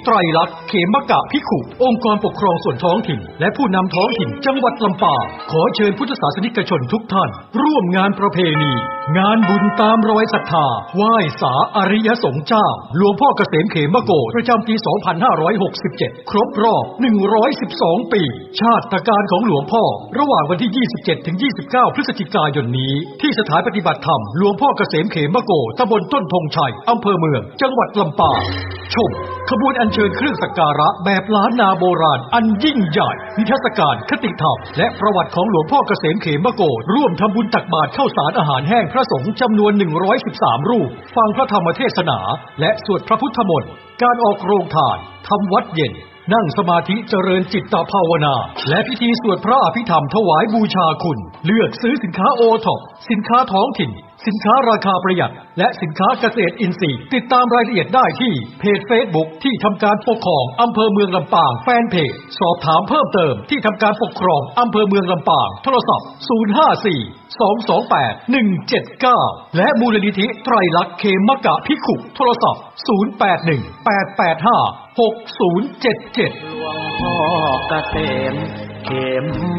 ไตรลักษณ์เขมกะภิกขุองค์กรปกครองส่วนท้องถิ่นและผู้นำท้องถิ่นจังหวัดลำปางขอเชิญพุทธศาสนิกชนทุกท่านร่วมงานประเพณีงานบุญตามรอยศรัทธาไหว้สาอริยสงฆ์เจ้าหลวงพ่อเกษมเขมโกฏประจำปี 2567 ครบรอบ 112 ปี ชาติการของหลวงพ่อระหว่างวันที่ 27 ถึง 29 พฤศจิกายนนี้ที่สถานปฏิบัติธรรมหลวงพ่อเกษมเขมโกฏตำบลต้นธงชัยอำเภอเมืองจังหวัดลำปางชมขบวนอัญเชิญเครื่องสักการะแบบล้านนาโบราณอันยิ่งใหญ่นิทรรศการคติธรรมและประวัติของหลวงพ่อเกษมเขมโกฏร่วมทำบุญตักบาตรข้าวสารอาหารแห้งพระสงฆ์จำนวน 113 รูปฟังพระธรรมเทศนาและสวดพระพุทธมนต์การออกโรงทานทำวัดเย็นนั่งสมาธิเจริญจิตตภาวนาและพิธีสวดพระอภิธรรมถวายบูชาคุณเลือกซื้อสินค้าโอท็อปสินค้าท้องถิ่นสินค้าราคาประหยัดและสินค้าเกษตรอินทรีย์ติดตามรายละเอียดได้ที่เพจ Facebook ที่ทำการปกครองอำเภอเมืองลำปางแฟนเพจสอบถามเพิ่มเติมที่ทำการปกครองอำเภอเมืองลำปางโทรศัพท์ 054-228-179 และมูลนิธิไตรลักษณ์เขมกะภิกขุโทรศัพท์ 081-885-6077 หลวงพ่อเกษมเข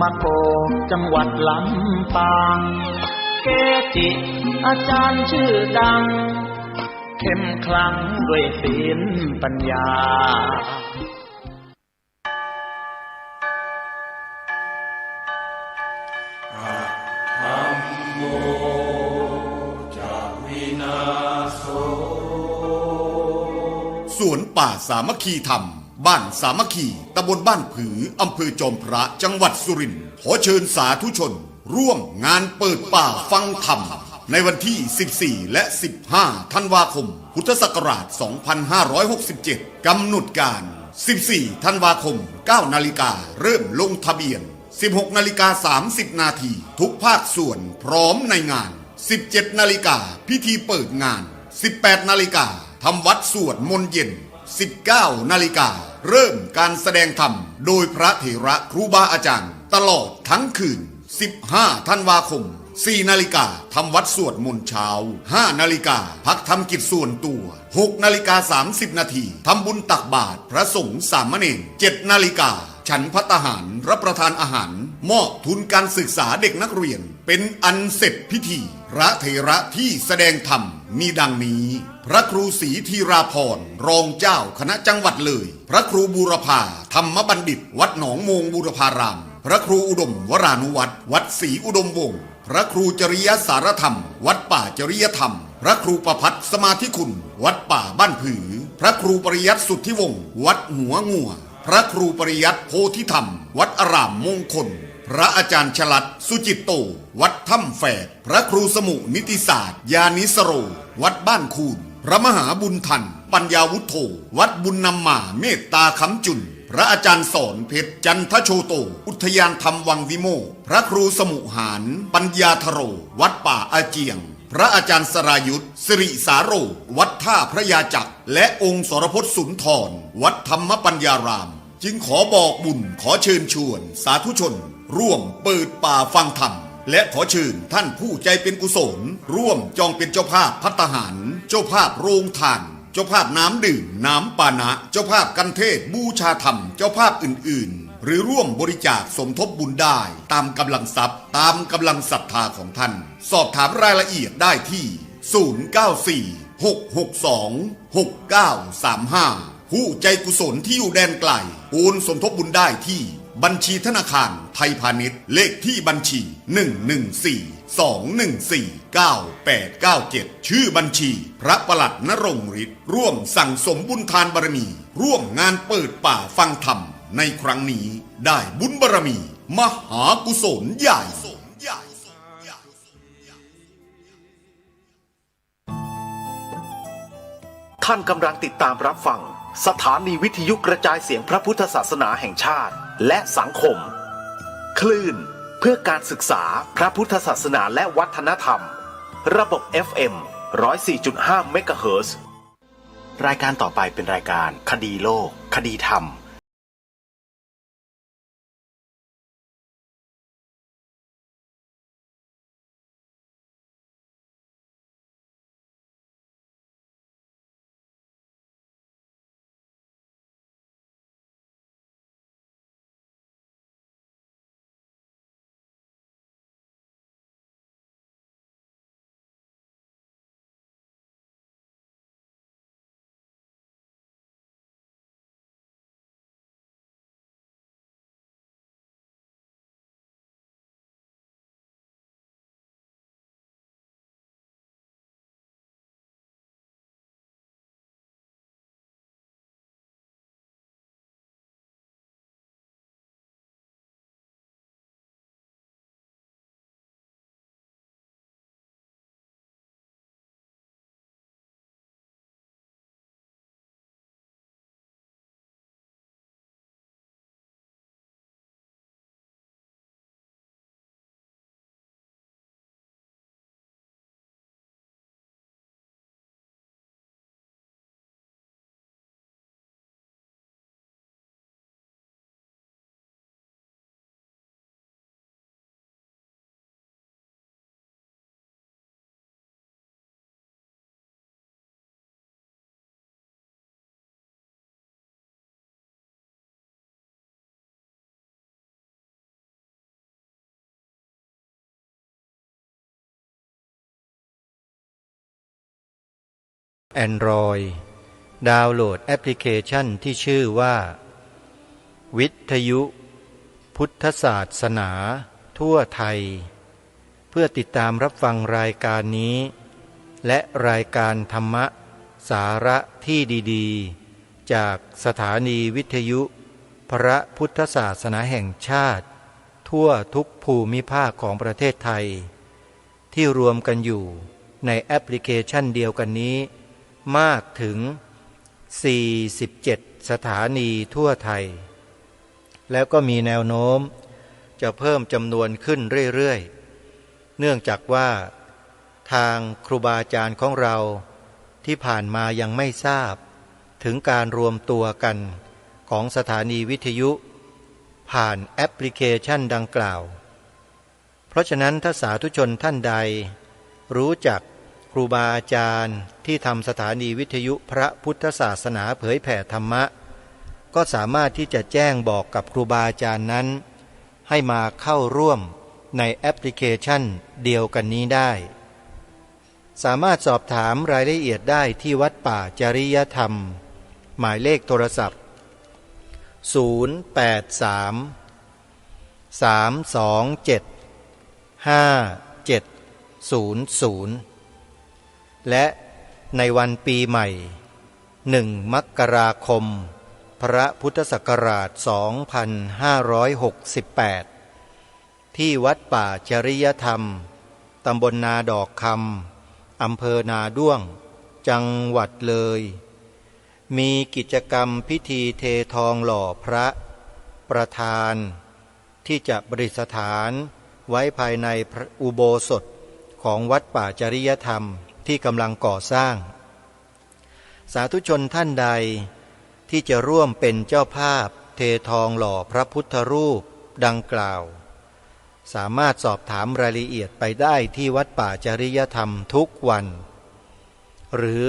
มโกฏจังหวัดลำปางเกจิอาจารย์ชื่อดังเข้มขลังด้วยศีลปัญญาธัมโมจะวินาโสสวนป่าสามัคคีธรรมบ้านสามัคคีตำบลบ้านผืออำเภอจอมพระจังหวัดสุรินทร์ขอเชิญสาธุชนร่วมงานเปิดป่าฟังธรรมในวันที่ 14 และ 15 ธันวาคม พุทธศักราช 2567 กำหนดการ 14 ธันวาคม 9 นาฬิกาเริ่มลงทะเบียน 16 นาฬิกา 30 นาทีทุกภาคส่วนพร้อมในงาน 17 นาฬิกาพิธีเปิดงาน 18 นาฬิกาทำวัดสวดมนต์เย็น 19 นาฬิกาเริ่มการแสดงธรรมโดยพระเถระครูบาอาจารย์ตลอดทั้งคืน 15 ธันวาคม 4 นาฬิกาทำวัดสวดมนต์เช้า 5 นาฬิกาพักทำกิจส่วนตัว 6 นาฬิกา 30 นาทีทำบุญตักบาตรพระสงฆ์สามเณร 7 นาฬิกาฉันภัตตาหารรับประทานอาหารมอบทุนการศึกษาเด็กนักเรียนเป็นอันเสร็จพิธีพระเถระที่แสดงธรรมมีดังนี้พระครูศรีธีราพรรองเจ้าคณะจังหวัดเลยพระครูบูรพาธรรมบัณฑิตวัดหนองโมงบูรพารามพระครูอุดมวรานุวัตรวัดศรีอุดมวงศ์พระครูจริยสารธรรมวัดป่าจริยธรรมพระครูประภัตรสมาธิคุณวัดป่าบ้านผือพระครูปริยัติสุทธิวงศ์วัดหัวงัวพระครูปริยัติโพธิธรรมวัดอารามมงคลพระอาจารย์ฉลัดสุจิตโตวัดถ้ำแฝดพระครูสมุนิติศาสตร์ยานิสโรวัดบ้านคูนพระมหาบุญทันปัญญาวุฒโธวัดบุญนำมาเมตตาคำจุนพระอาจารย์สอนเพชรจันทโชโตอุทยานธรรมวังวิโมกข์พระครูสมุหารปัญญาธโรวัดป่าอาเจียงพระอาจารย์สรายุทธสิริสาโรวัดท่าพระยาจักรและองค์สรพจน์สุนทรวัดธรรมปัญญารามจึงขอบอกบุญขอเชิญชวนสาธุชนร่วมเปิดป่าฟังธรรมและขอเชิญท่านผู้ใจเป็นกุศลร่วมจองเป็นเจ้าภาพภัตตาหารเจ้าภาพโรงทานเจ้าภาพน้ำดื่มน้ำปานะเจ้าภาพกันเทศบูชาธรรมเจ้าภาพอื่นๆหรือร่วมบริจาคสมทบบุญได้ตามกำลังทรัพย์ตามกำลังศรัทธาของท่านสอบถามรายละเอียดได้ที่ 094-662-6935 ผู้ใจกุศลที่อยู่แดนไกลโอนสมทบบุญได้ที่บัญชีธนาคารไทยพาณิชย์เลขที่บัญชี 114-214-9897 ชื่อบัญชีพระประหลัดณรงค์ฤทธิ์ร่วมสั่งสมบุญทานบารมีร่วมงานเปิดป่าฟังธรรมในครั้งนี้ได้บุญบารมีมหากุศลใหญ่ท่านกำลังติดตามรับฟังสถานีวิทยุกระจายเสียงพระพุทธศาสนาแห่งชาติและสังคมคลื่นเพื่อการศึกษาพระพุทธศาสนาและวัฒนธรรมระบบ FM 104.5 เมกะเฮิรตซ์รายการต่อไปเป็นรายการคดีโลกคดีธรรม Android ดาวน์โหลดแอปพลิเคชันที่ชื่อว่าวิทยุพุทธศาสนาทั่วไทยเพื่อติดตามรับฟังรายการนี้และรายการธรรมะสาระที่ดีๆจากสถานีวิทยุพระพุทธศาสนาแห่งชาติทั่วทุกภูมิภาคของประเทศไทยที่รวมกันอยู่ในแอปพลิเคชันเดียวกันนี้มากถึง47สถานีทั่วไทยแล้วก็มีแนวโน้มจะเพิ่มจำนวนขึ้นเรื่อยๆเนื่องจากว่าทางครูบาอาจารย์ของเราที่ผ่านมายังไม่ทราบถึงการรวมตัวกันของสถานีวิทยุผ่านแอปพลิเคชันดังกล่าวเพราะฉะนั้นถ้าสาธุชนท่านใดรู้จักครูบาอาจารย์ที่ทำสถานีวิทยุพระพุทธศาสนาเผยแผ่ธรรมะก็สามารถที่จะแจ้งบอกกับครูบาอาจารย์นั้นให้มาเข้าร่วมในแอปพลิเคชันเดียวกันนี้ได้สามารถสอบถามรายละเอียดได้ที่วัดป่าจริยธรรมหมายเลขโทรศัพท์083 327 5700และในวันปีใหม่1 มกราคมพระพุทธศักราช 2568 ที่วัดป่าจริยธรรมตำบลนาดอกคำอำเภอนาด้วงจังหวัดเลยมีกิจกรรมพิธีเททองหล่อพระประธานที่จะประดิษฐานไว้ภายในอุโบสถของวัดป่าจริยธรรมที่กำลังก่อสร้างสาธุชนท่านใดที่จะร่วมเป็นเจ้าภาพเททองหล่อพระพุทธรูปดังกล่าวสามารถสอบถามรายละเอียดไปได้ที่วัดป่าจริยธรรมทุกวันหรือ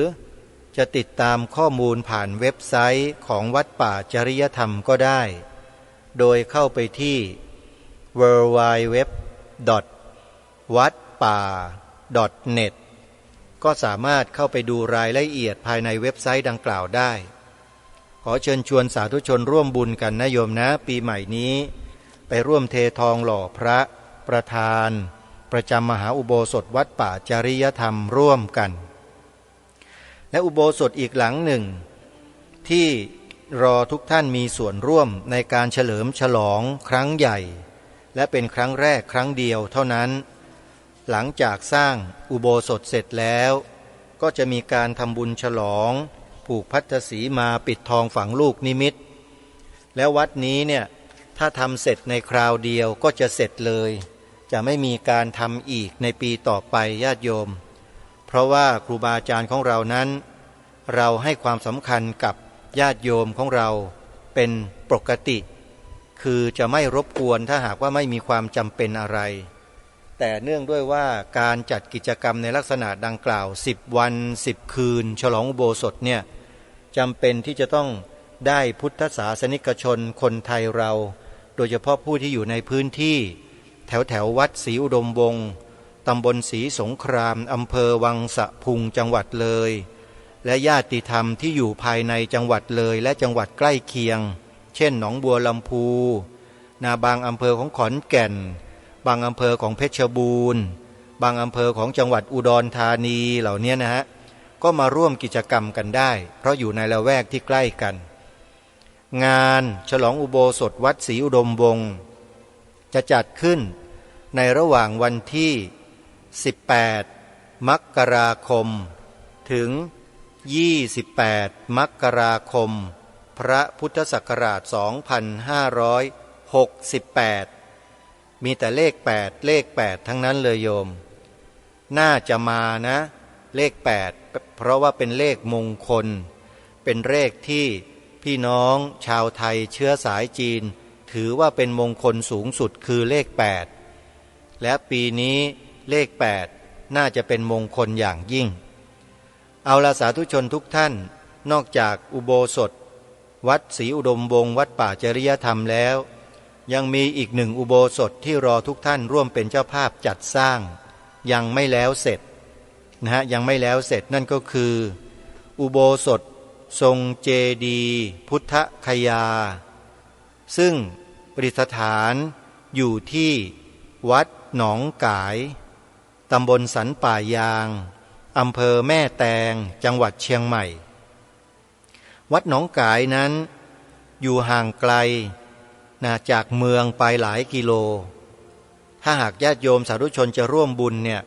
จะติดตามข้อมูลผ่านเว็บไซต์ของวัดป่าจริยธรรมก็ได้โดยเข้าไปที่ www.wadpa.net ก็สามารถเข้าไปดูรายละเอียดภายในเว็บไซต์ดังกล่าวได้ขอเชิญชวนสาธุชนร่วมบุญกันนะโยมนะปีใหม่นี้ไปร่วมเททองหล่อพระประธานประจำมหาอุโบสถวัดป่าจริยธรรมร่วมกันและอุโบสถอีกหลังหนึ่งที่รอทุกท่านมีส่วนร่วมในการเฉลิมฉลองครั้งใหญ่และเป็นครั้งแรกครั้งเดียวเท่านั้นหลังจากสร้างอุโบสถเสร็จแล้วก็จะมีการทำบุญฉลองผูกพัทธสีมาปิดทองฝังลูกนิมิตแล้ววัดนี้เนี่ยถ้าทำเสร็จในคราวเดียวก็จะเสร็จเลยจะไม่มีการทำอีกในปีต่อไปญาติโยมเพราะว่าครูบาอาจารย์ของเรานั้นเราให้ความสำคัญกับญาติโยมของเราเป็นปกติคือจะไม่รบกวนถ้าหากว่าไม่มีความจำเป็นอะไรแต่เนื่องด้วยว่าการจัดกิจกรรมในลักษณะดังกล่าว10 วัน 10 คืนฉลองอุโบสถเนี่ยจำเป็นที่จะต้องได้พุทธศาสนิกชนคนไทยเราโดยเฉพาะผู้ที่อยู่ในพื้นที่แถววัดศรีอุดมวงศ์ตำบลศรีสงครามอำเภอวังสะพุงจังหวัดเลยและญาติธรรมที่อยู่ภายในจังหวัดเลยและจังหวัดใกล้เคียงเช่นหนองบัวลำพูนาบางอำเภอของขอนแก่นบางอำเภอของเพชรบูรณ์บางอำเภอของจังหวัดอุดรธานีเหล่านี้นะฮะก็มาร่วมกิจกรรมกันได้เพราะอยู่ในละแวกที่ใกล้กันงานฉลองอุโบสถวัดศรีอุดมวงศ์จะจัดขึ้นในระหว่างวันที่18 มกราคมถึง28 มกราคมพระพุทธศักราช 2568มีแต่เลข8ทั้งนั้นเลยโยมน่าจะมานะเลข8เพราะว่าเป็นเลขมงคลเป็นเลขที่พี่น้องชาวไทยเชื้อสายจีนถือว่าเป็นมงคลสูงสุดคือเลข8และปีนี้เลข8น่าจะเป็นมงคลอย่างยิ่งเอาละสาธุชนทุกท่านนอกจากอุโบสถวัดศรีอุดมวงศ์วัดป่าจริยธรรมแล้วยังมีอีกหนึ่งอุโบสถที่รอทุกท่านร่วมเป็นเจ้าภาพจัดสร้างยังไม่แล้วเสร็จนะฮะยังไม่แล้วเสร็จนั่นก็คือ อุโบสถทรงเจดีย์พุทธคยาซึ่งประดิษฐานอยู่ที่วัดหนองกายตำบลสันป่ายางอำเภอแม่แตงจังหวัดเชียงใหม่วัดหนองกายนั้นอยู่ห่างไกลจากเมืองไปหลายกิโลถ้าหากญาติโยมสาธุชนจะร่วมบุญเนี่ย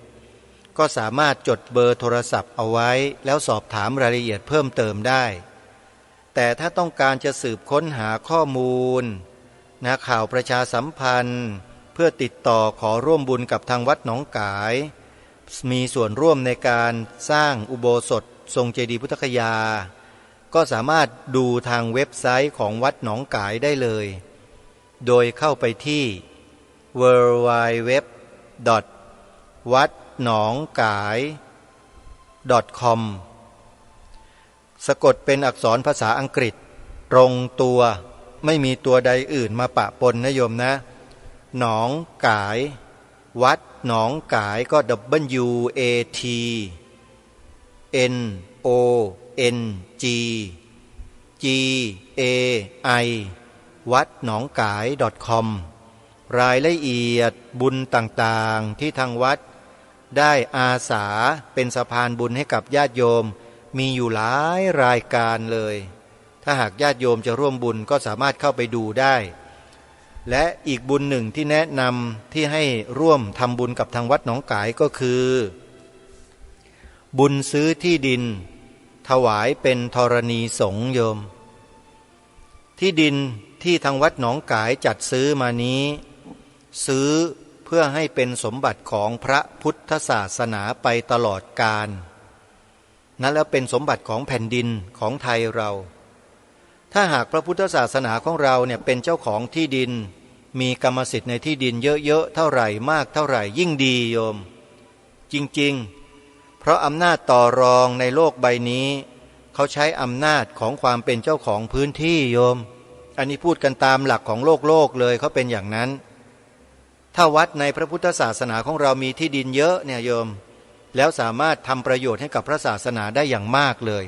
ก็สามารถจดเบอร์โทรศัพท์เอาไว้แล้วสอบถามรายละเอียดเพิ่มเติมได้แต่ถ้าต้องการจะสืบค้นหาข้อมูลข่าวประชาสัมพันธ์เพื่อติดต่อขอร่วมบุญกับทางวัดหนองกายมีส่วนร่วมในการสร้างอุโบสถทรงเจดีย์พุทธคยาก็สามารถดูทางเว็บไซต์ของวัดหนองกายได้เลยโดยเข้าไปที่ www.wadnongkai.com สะกดเป็นอักษรภาษาอังกฤษตรงตัวไม่มีตัวใดอื่นมาปะปนนะโยมนะหนองกายวัดหนองกายก็ WATNONGGAI วัดหนองกาย .com รายละเอียดบุญต่างๆที่ทางวัดได้อาสาเป็นสะพานบุญให้กับญาติโยมมีอยู่หลายรายการเลยถ้าหากญาติโยมจะร่วมบุญก็สามารถเข้าไปดูได้และอีกบุญหนึ่งที่แนะนำที่ให้ร่วมทำบุญกับทางวัดหนองกายก็คือบุญซื้อที่ดินถวายเป็นธรณีสงฆ์โยมที่ดินที่ทางวัดหนองกายจัดซื้อมานี้ซื้อเพื่อให้เป็นสมบัติของพระพุทธศาสนาไปตลอดกาลนั่นแล้วเป็นสมบัติของแผ่นดินของไทยเราถ้าหากพระพุทธศาสนาของเราเนี่ยเป็นเจ้าของที่ดินมีกรรมสิทธิ์ในที่ดินเยอะๆเท่าไหร่มากเท่าไหร่ยิ่งดีโยมจริงๆเพราะอำนาจต่อรองในโลกใบนี้เขาใช้อำนาจของความเป็นเจ้าของพื้นที่โยมอันนี้พูดกันตามหลักของโลกเลยเขาเป็นอย่างนั้นถ้าวัดในพระพุทธศาสนาของเรามีที่ดินเยอะเนี่ยโยมแล้วสามารถทำประโยชน์ให้กับพระศาสนาได้อย่างมากเลย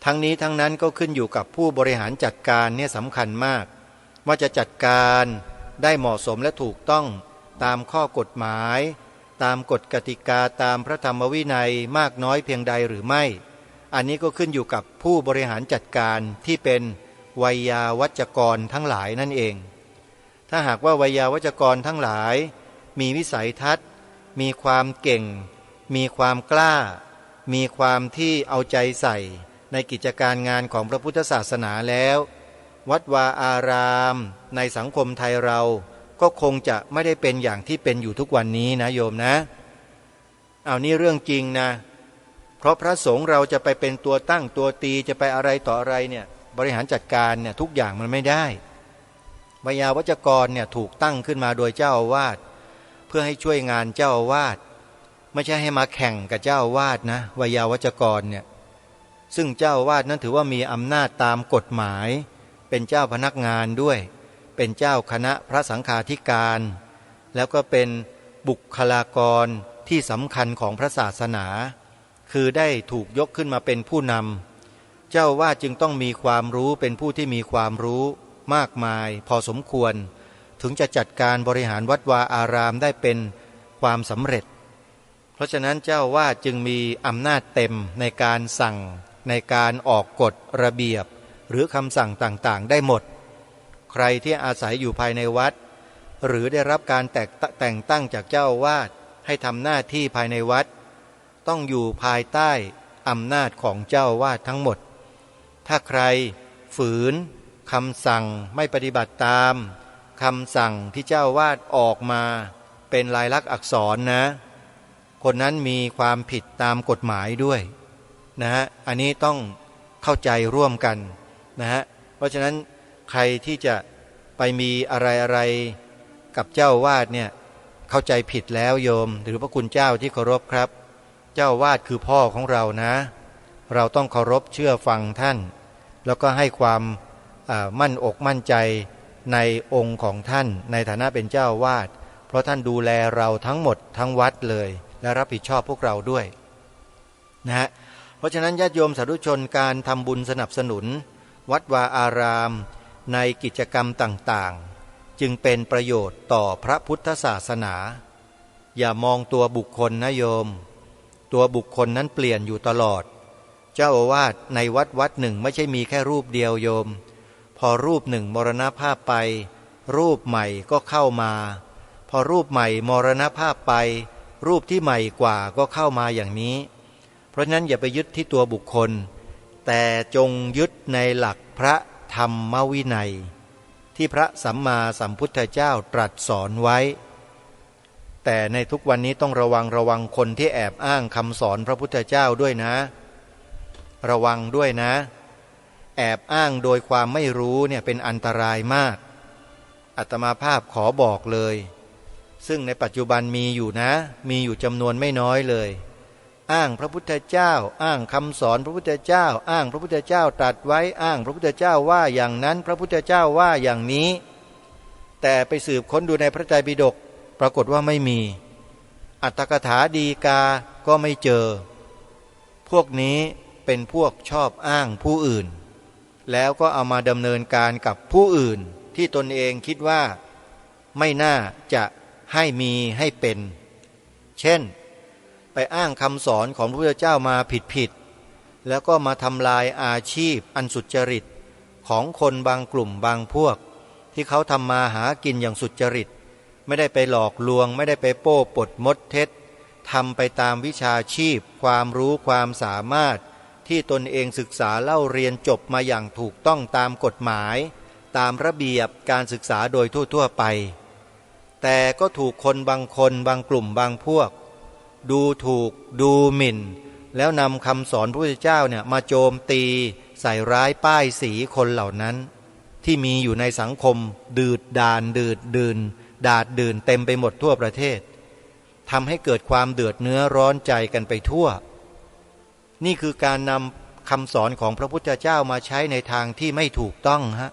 ทั้งนี้ทั้งนั้นก็ขึ้นอยู่กับผู้บริหารจัดการเนี่ยสำคัญมากว่าจะจัดการได้เหมาะสมและถูกต้องตามข้อกฎหมายตามกฎกติกาตามพระธรรมวินัยมากน้อยเพียงใดหรือไม่อันนี้ก็ขึ้นอยู่กับผู้บริหารจัดการที่เป็นไวยาวัจกรทั้งหลายนั่นเองถ้าหากว่าไวยาวัจกรทั้งหลายมีวิสัยทัศน์มีความเก่งมีความกล้ามีความที่เอาใจใส่ในกิจการงานของพระพุทธศาสนาแล้ววัดวาอารามในสังคมไทยเราก็คงจะไม่ได้เป็นอย่างที่เป็นอยู่ทุกวันนี้นะโยมนะเอานี่เรื่องจริงนะเพราะพระสงฆ์เราจะไปเป็นตัวตั้งตัวตีจะไปอะไรต่ออะไรเนี่ยบริหารจัดการเนี่ยทุกอย่างมันไม่ได้ไวยาวัจกรเนี่ยถูกตั้งขึ้นมาโดยเจ้าอาวาสเพื่อให้ช่วยงานเจ้าอาวาสไม่ใช่ให้มาแข่งกับเจ้าอาวาสนะไวยาวัจกรเนี่ยซึ่งเจ้าอาวาสนั้นถือว่ามีอำนาจตามกฎหมายเป็นเจ้าพนักงานด้วยเป็นเจ้าคณะพระสังฆาธิการแล้วก็เป็นบุคลากรที่สำคัญของพระศาสนาคือได้ถูกยกขึ้นมาเป็นผู้นำเจ้าอาวาสจึงต้องมีความรู้เป็นผู้ที่มีความรู้มากมายพอสมควรถึงจะจัดการบริหารวัดวาอารามได้เป็นความสำเร็จเพราะฉะนั้นเจ้าอาวาสจึงมีอำนาจเต็มในการสั่งในการออกกฎระเบียบหรือคำสั่งต่างๆได้หมดใครที่อาศัยอยู่ภายในวัดหรือได้รับการแต่งตั้งจากเจ้าอาวาสให้ทำหน้าที่ภายในวัดต้องอยู่ภายใต้อำนาจของเจ้าอาวาสทั้งหมดถ้าใครฝืนคำสั่งไม่ปฏิบัติตามคำสั่งที่เจ้าอาวาสออกมาเป็นลายลักษณ์อักษรนะคนนั้นมีความผิดตามกฎหมายด้วยนะฮะอันนี้ต้องเข้าใจร่วมกันนะฮะเพราะฉะนั้นใครที่จะไปมีอะไรกับเจ้าอาวาสเนี่ยเข้าใจผิดแล้วโยมหรือพระคุณเจ้าที่เคารพครับเจ้าอาวาสคือพ่อของเรานะเราต้องเคารพเชื่อฟังท่านแล้วก็ให้ความมั่นอกมั่นใจในองค์ของท่านในฐานะเป็นเจ้าอาวาสเพราะท่านดูแลเราทั้งหมดทั้งวัดเลยและรับผิดชอบพวกเราด้วยนะฮะ ราะฉะนั้นญาติโยมสาธุชนการทำบุญสนับสนุนวัดวาอารามในกิจกรรมต่างๆจึงเป็นประโยชน์ต่อพระพุทธศาสนาอย่ามองตัวบุคคลนะโยมตัวบุคคลนั้นเปลี่ยนอยู่ตลอดเจ้าอาวาสในวัดหนึ่งไม่ใช่มีแค่รูปเดียวโยมพอรูปหนึ่งมรณภาพไปรูปใหม่ก็เข้ามาพอรูปใหม่มรณภาพไปรูปที่ใหม่กว่าก็เข้ามาอย่างนี้เพราะฉะนั้นอย่าไปยึดที่ตัวบุคคลแต่จงยึดในหลักพระธรรมวินัยที่พระสัมมาสัมพุทธเจ้าตรัสสอนไว้แต่ในทุกวันนี้ต้องระวังคนที่แอบอ้างคำสอนพระพุทธเจ้าด้วยนะระวังด้วยนะแอบอ้างโดยความไม่รู้เนี่ยเป็นอันตรายมากอาตมาภาพขอบอกเลยซึ่งในปัจจุบันมีอยู่นะมีอยู่จำนวนไม่น้อยเลยอ้างพระพุทธเจ้าอ้างคำสอนพระพุทธเจ้าอ้างพระพุทธเจ้าตรัสไว้อ้างพระพุทธเจ้าว่าอย่างนั้นพระพุทธเจ้าว่าอย่างนี้แต่ไปสืบค้นดูในพระไตรปิฎกปรากฏว่าไม่มีอัตถกถาดีกาก็ไม่เจอพวกนี้เป็นพวกชอบอ้างผู้อื่นแล้วก็เอามาดำเนินการกับผู้อื่นที่ตนเองคิดว่าไม่น่าจะให้มีให้เป็นเช่นไปอ้างคำสอนของพระพุทธเจ้ามาผิดแล้วก็มาทำลายอาชีพอันสุจริตของคนบางกลุ่มบางพวกที่เขาทำมาหากินอย่างสุจริตไม่ได้ไปหลอกลวงไม่ได้ไปโป้ปดมดเท็จทำไปตามวิชาชีพความรู้ความสามารถที่ตนเองศึกษาเล่าเรียนจบมาอย่างถูกต้องตามกฎหมายตามระเบียบการศึกษาโดยทั่วๆไปแต่ก็ถูกคนบางคนบางกลุ่มบางพวกดูถูกดูหมิ่นแล้วนำคำสอนพระพุทธเจ้าเนี่ยมาโจมตีใส่ร้ายป้ายสีคนเหล่านั้นที่มีอยู่ในสังคมดืดดาลดืดดื่นดาดดื่นเต็มไปหมดทั่วประเทศทำให้เกิดความเดือดเนื้อร้อนใจกันไปทั่วนี่คือการนำคำสอนของพระพุทธเจ้ามาใช้ในทางที่ไม่ถูกต้องฮะ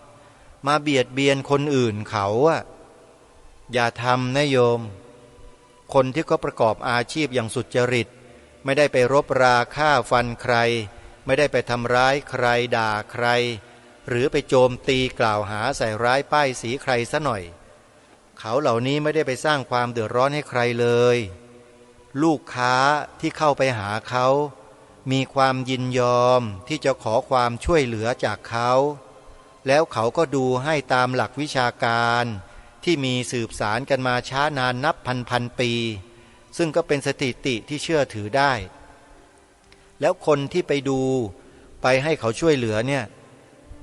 มาเบียดเบียนคนอื่นเขาอะอย่าทำนะโยมคนที่เขาประกอบอาชีพอย่างสุจริตไม่ได้ไปรบราฆ่าฟันใครไม่ได้ไปทำร้ายใครด่าใครหรือไปโจมตีกล่าวหาใส่ร้ายป้ายสีใครซะหน่อยเขาเหล่านี้ไม่ได้ไปสร้างความเดือดร้อนให้ใครเลยลูกค้าที่เข้าไปหาเขามีความยินยอมที่จะขอความช่วยเหลือจากเขาแล้วเขาก็ดูให้ตามหลักวิชาการที่มีสืบสารกันมาช้านานนับพันปีซึ่งก็เป็นสถิติที่เชื่อถือได้แล้วคนที่ไปดูไปให้เขาช่วยเหลือเนี่ย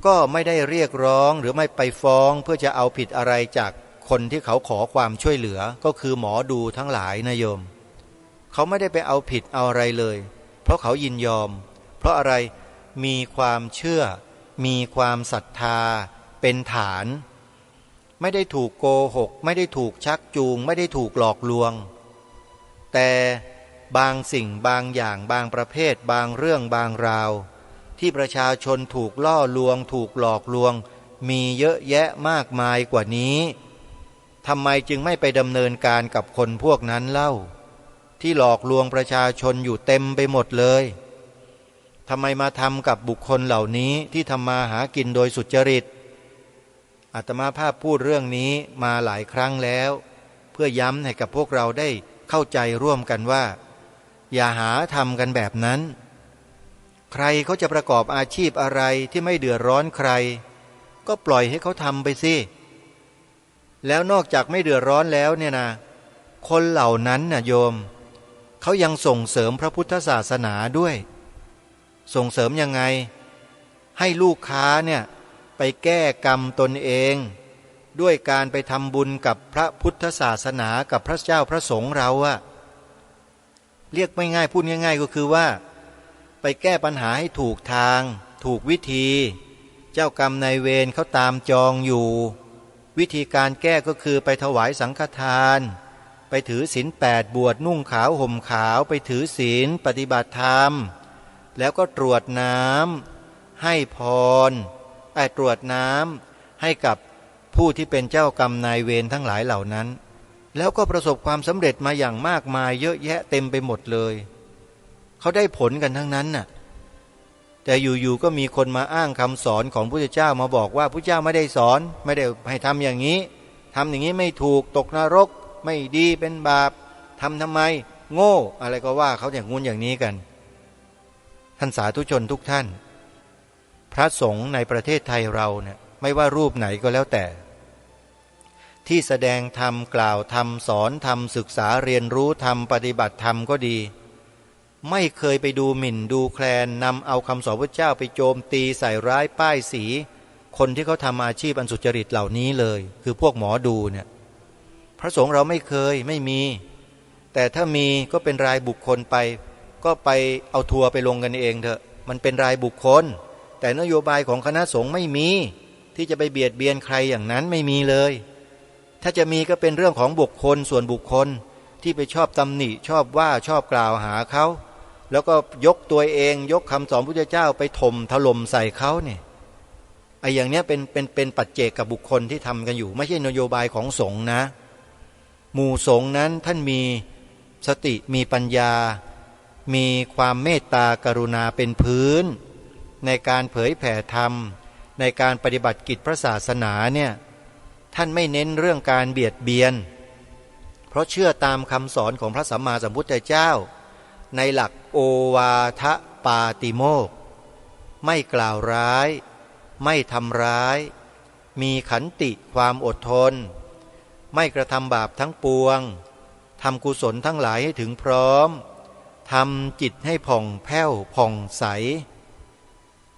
ก็ไม่ได้เรียกร้องหรือไม่ไปฟ้องเพื่อจะเอาผิดอะไรจากคนที่เขาขอความช่วยเหลือก็คือหมอดูทั้งหลายนะโยมเขาไม่ได้ไปเอาผิดเอาอะไรเลยเพราะเขายินยอมเพราะอะไรมีความเชื่อมีความศรัทธาเป็นฐานไม่ได้ถูกโกหกไม่ได้ถูกชักจูงไม่ได้ถูกหลอกลวงแต่บางสิ่งบางอย่างบางประเภทบางเรื่องบางราวที่ประชาชนถูกล่อลวงถูกหลอกลวงมีเยอะแยะมากมายกว่านี้ทำไมจึงไม่ไปดำเนินการกับคนพวกนั้นเล่าที่หลอกลวงประชาชนอยู่เต็มไปหมดเลยทำไมมาทำกับบุคคลเหล่านี้ที่ทำมาหากินโดยสุจริตอาตมาภาพพูดเรื่องนี้มาหลายครั้งแล้วเพื่อย้ำให้กับพวกเราได้เข้าใจร่วมกันว่าอย่าหาทำกันแบบนั้นใครเขาจะประกอบอาชีพอะไรที่ไม่เดือดร้อนใครก็ปล่อยให้เขาทำไปสิแล้วนอกจากไม่เดือดร้อนแล้วเนี่ยนะคนเหล่านั้นน่ะโยมเขายังส่งเสริมพระพุทธศาสนาด้วยส่งเสริมยังไงให้ลูกค้าเนี่ยไปแก้กรรมตนเองด้วยการไปทำบุญกับพระพุทธศาสนากับพระเจ้าพระสงฆ์เราอะเรียกไม่ง่ายพูดง่ายๆก็คือว่าไปแก้ปัญหาให้ถูกทางถูกวิธีเจ้ากรรมนายเวรเขาตามจองอยู่วิธีการแก้ก็คือไปถวายสังฆทานไปถือศีล8บวชนุ่งขาวห่มขาวไปถือศีลปฏิบัติธรรมแล้วก็ตรวจน้ำให้พรตรวจน้ำให้กับผู้ที่เป็นเจ้ากรรมนายเวรทั้งหลายเหล่านั้นแล้วก็ประสบความสำเร็จมาอย่างมากมายเยอะแยะเต็มไปหมดเลยเขาได้ผลกันทั้งนั้นน่ะ แต่อยู่ๆก็มีคนมาอ้างคำสอนของพระพุทธเจ้ามาบอกว่าพระพุทธเจ้าไม่ได้สอนไม่ได้ให้ทำอย่างนี้ทำอย่างนี้ไม่ถูกตกนรกไม่ดีเป็นบาปทำไมโง่อะไรก็ว่าเขาอย่างงู้นอย่างนี้กันท่านสาธุชนทุกท่านพระสงฆ์ในประเทศไทยเราเนี่ยไม่ว่ารูปไหนก็แล้วแต่ที่แสดงธรรมกล่าวธรรมสอนธรรมศึกษาเรียนรู้ธรรมปฏิบัติธรรมก็ดีไม่เคยไปดูหมิ่นดูแคลนนำเอาคำสอนพระเจ้าไปโจมตีใส่ร้ายป้ายสีคนที่เขาทำอาชีพอันสุจริตเหล่านี้เลยคือพวกหมอดูเนี่ยพระสงฆ์เราไม่เคยไม่มีแต่ถ้ามีก็เป็นรายบุคคลไปก็ไปเอาทัวร์ไปลงกันเองเถอะมันเป็นรายบุคคลแต่นโยบายของคณะสงฆ์ไม่มีที่จะไปเบียดเบียนใครอย่างนั้นไม่มีเลยถ้าจะมีก็เป็นเรื่องของบุคคลส่วนบุคคลที่ไปชอบตำหนิชอบว่าชอบกล่าวหาเขาแล้วก็ยกตัวเองยกคำสอนพุทธเจ้าไปถล่มใส่เขาเนี่ยไอ้อย่างเนี้ยเป็นปัจเจกกับบุคคลที่ทำกันอยู่ไม่ใช่นโยบายของสงฆ์นะหมู่สงฆ์นั้นท่านมีสติมีปัญญามีความเมตตากรุณาเป็นพื้นในการเผยแผ่ธรรมในการปฏิบัติกิจพระศาสนาเนี่ยท่านไม่เน้นเรื่องการเบียดเบียนเพราะเชื่อตามคำสอนของพระสัมมาสัมพุทธเจ้าในหลักโอวาทปาติโมกข์ไม่กล่าวร้ายไม่ทำร้ายมีขันติความอดทนไม่กระทำบาปทั้งปวงทำกุศลทั้งหลายให้ถึงพร้อมทำจิตให้ผ่องแผ้วผ่องใส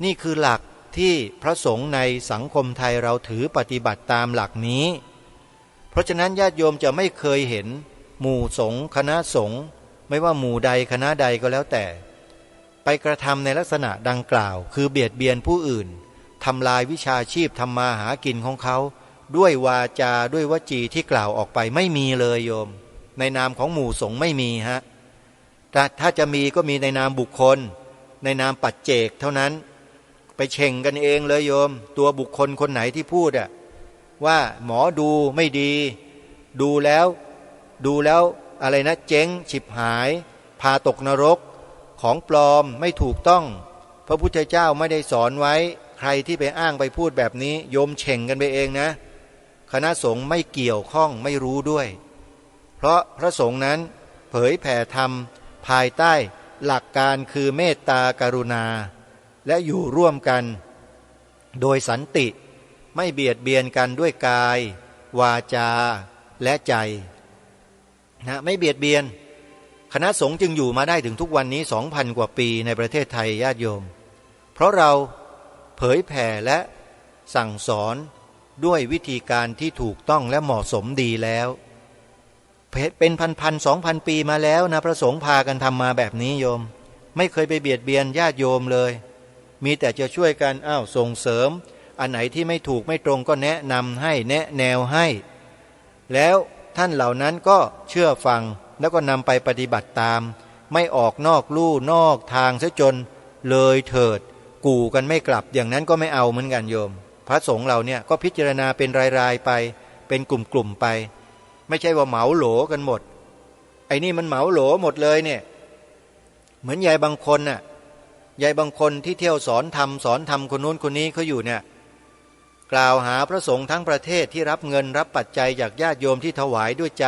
นี่คือหลักที่พระสงฆ์ในสังคมไทยเราถือปฏิบัติตามหลักนี้เพราะฉะนั้นญาติโยมจะไม่เคยเห็นหมู่สงฆ์คณะสงฆ์ไม่ว่าหมู่ใดคณะใดก็แล้วแต่ไปกระทำในลักษณะดังกล่าวคือเบียดเบียนผู้อื่นทำลายวิชาชีพทำมาหากินของเขาด้วยวาจาด้วยวจีที่กล่าวออกไปไม่มีเลยโยมในนามของหมู่สงฆ์ไม่มีฮะแต่ถ้าจะมีก็มีในนามบุคคลในนามปัจเจกเท่านั้นไปเช่งกันเองเลยโยมตัวบุคคลคนไหนที่พูดอะว่าหมอดูไม่ดีดูแล้วอะไรนะเจ๊งฉิบหายพาตกนรกของปลอมไม่ถูกต้องพระพุทธเจ้าไม่ได้สอนไว้ใครที่ไปอ้างไปพูดแบบนี้โยมเช่งกันไปเองนะคณะสงฆ์ไม่เกี่ยวข้องไม่รู้ด้วยเพราะพระสงฆ์นั้นเผยแผ่ธรรมภายใต้หลักการคือเมตตากรุณาและอยู่ร่วมกันโดยสันติไม่เบียดเบียนกันด้วยกายวาจาและใจนะไม่เบียดเบียนคณะสงฆ์จึงอยู่มาได้ถึงทุกวันนี้ 2,000 กว่าปีในประเทศไทยญาติโยมเพราะเราเผยแผ่และสั่งสอนด้วยวิธีการที่ถูกต้องและเหมาะสมดีแล้วเป็นพัน2,000 ปีมาแล้วนะพระสงฆ์พากันทำมาแบบนี้โยมไม่เคยไปเบียดเบียนญาติโยมเลยมีแต่จะช่วยกันส่งเสริมอันไหนที่ไม่ถูกไม่ตรงก็แนะนำให้แนะแนวให้แล้วท่านเหล่านั้นก็เชื่อฟังแล้วก็นำไปปฏิบัติตามไม่ออกนอกลู่นอกทางซะจนเลยเถิดกู่กันไม่กลับอย่างนั้นก็ไม่เอาเหมือนกันโยมพระสงฆ์เราเนี่ยก็พิจารณาเป็นรายๆไปเป็นกลุ่มๆไปไม่ใช่ว่าเหมาโหลกันหมดไอ้นี่มันเหมาโหลหมดเลยเนี่ยเหมือนยายบางคนน่ะยายบางคนที่เที่ยวสอนธรรมคนนู้นคนนี้เขาอยู่เนี่ยกล่าวหาพระสงฆ์ทั้งประเทศที่รับเงินรับปัจจัยจากญาติโยมที่ถวายด้วยใจ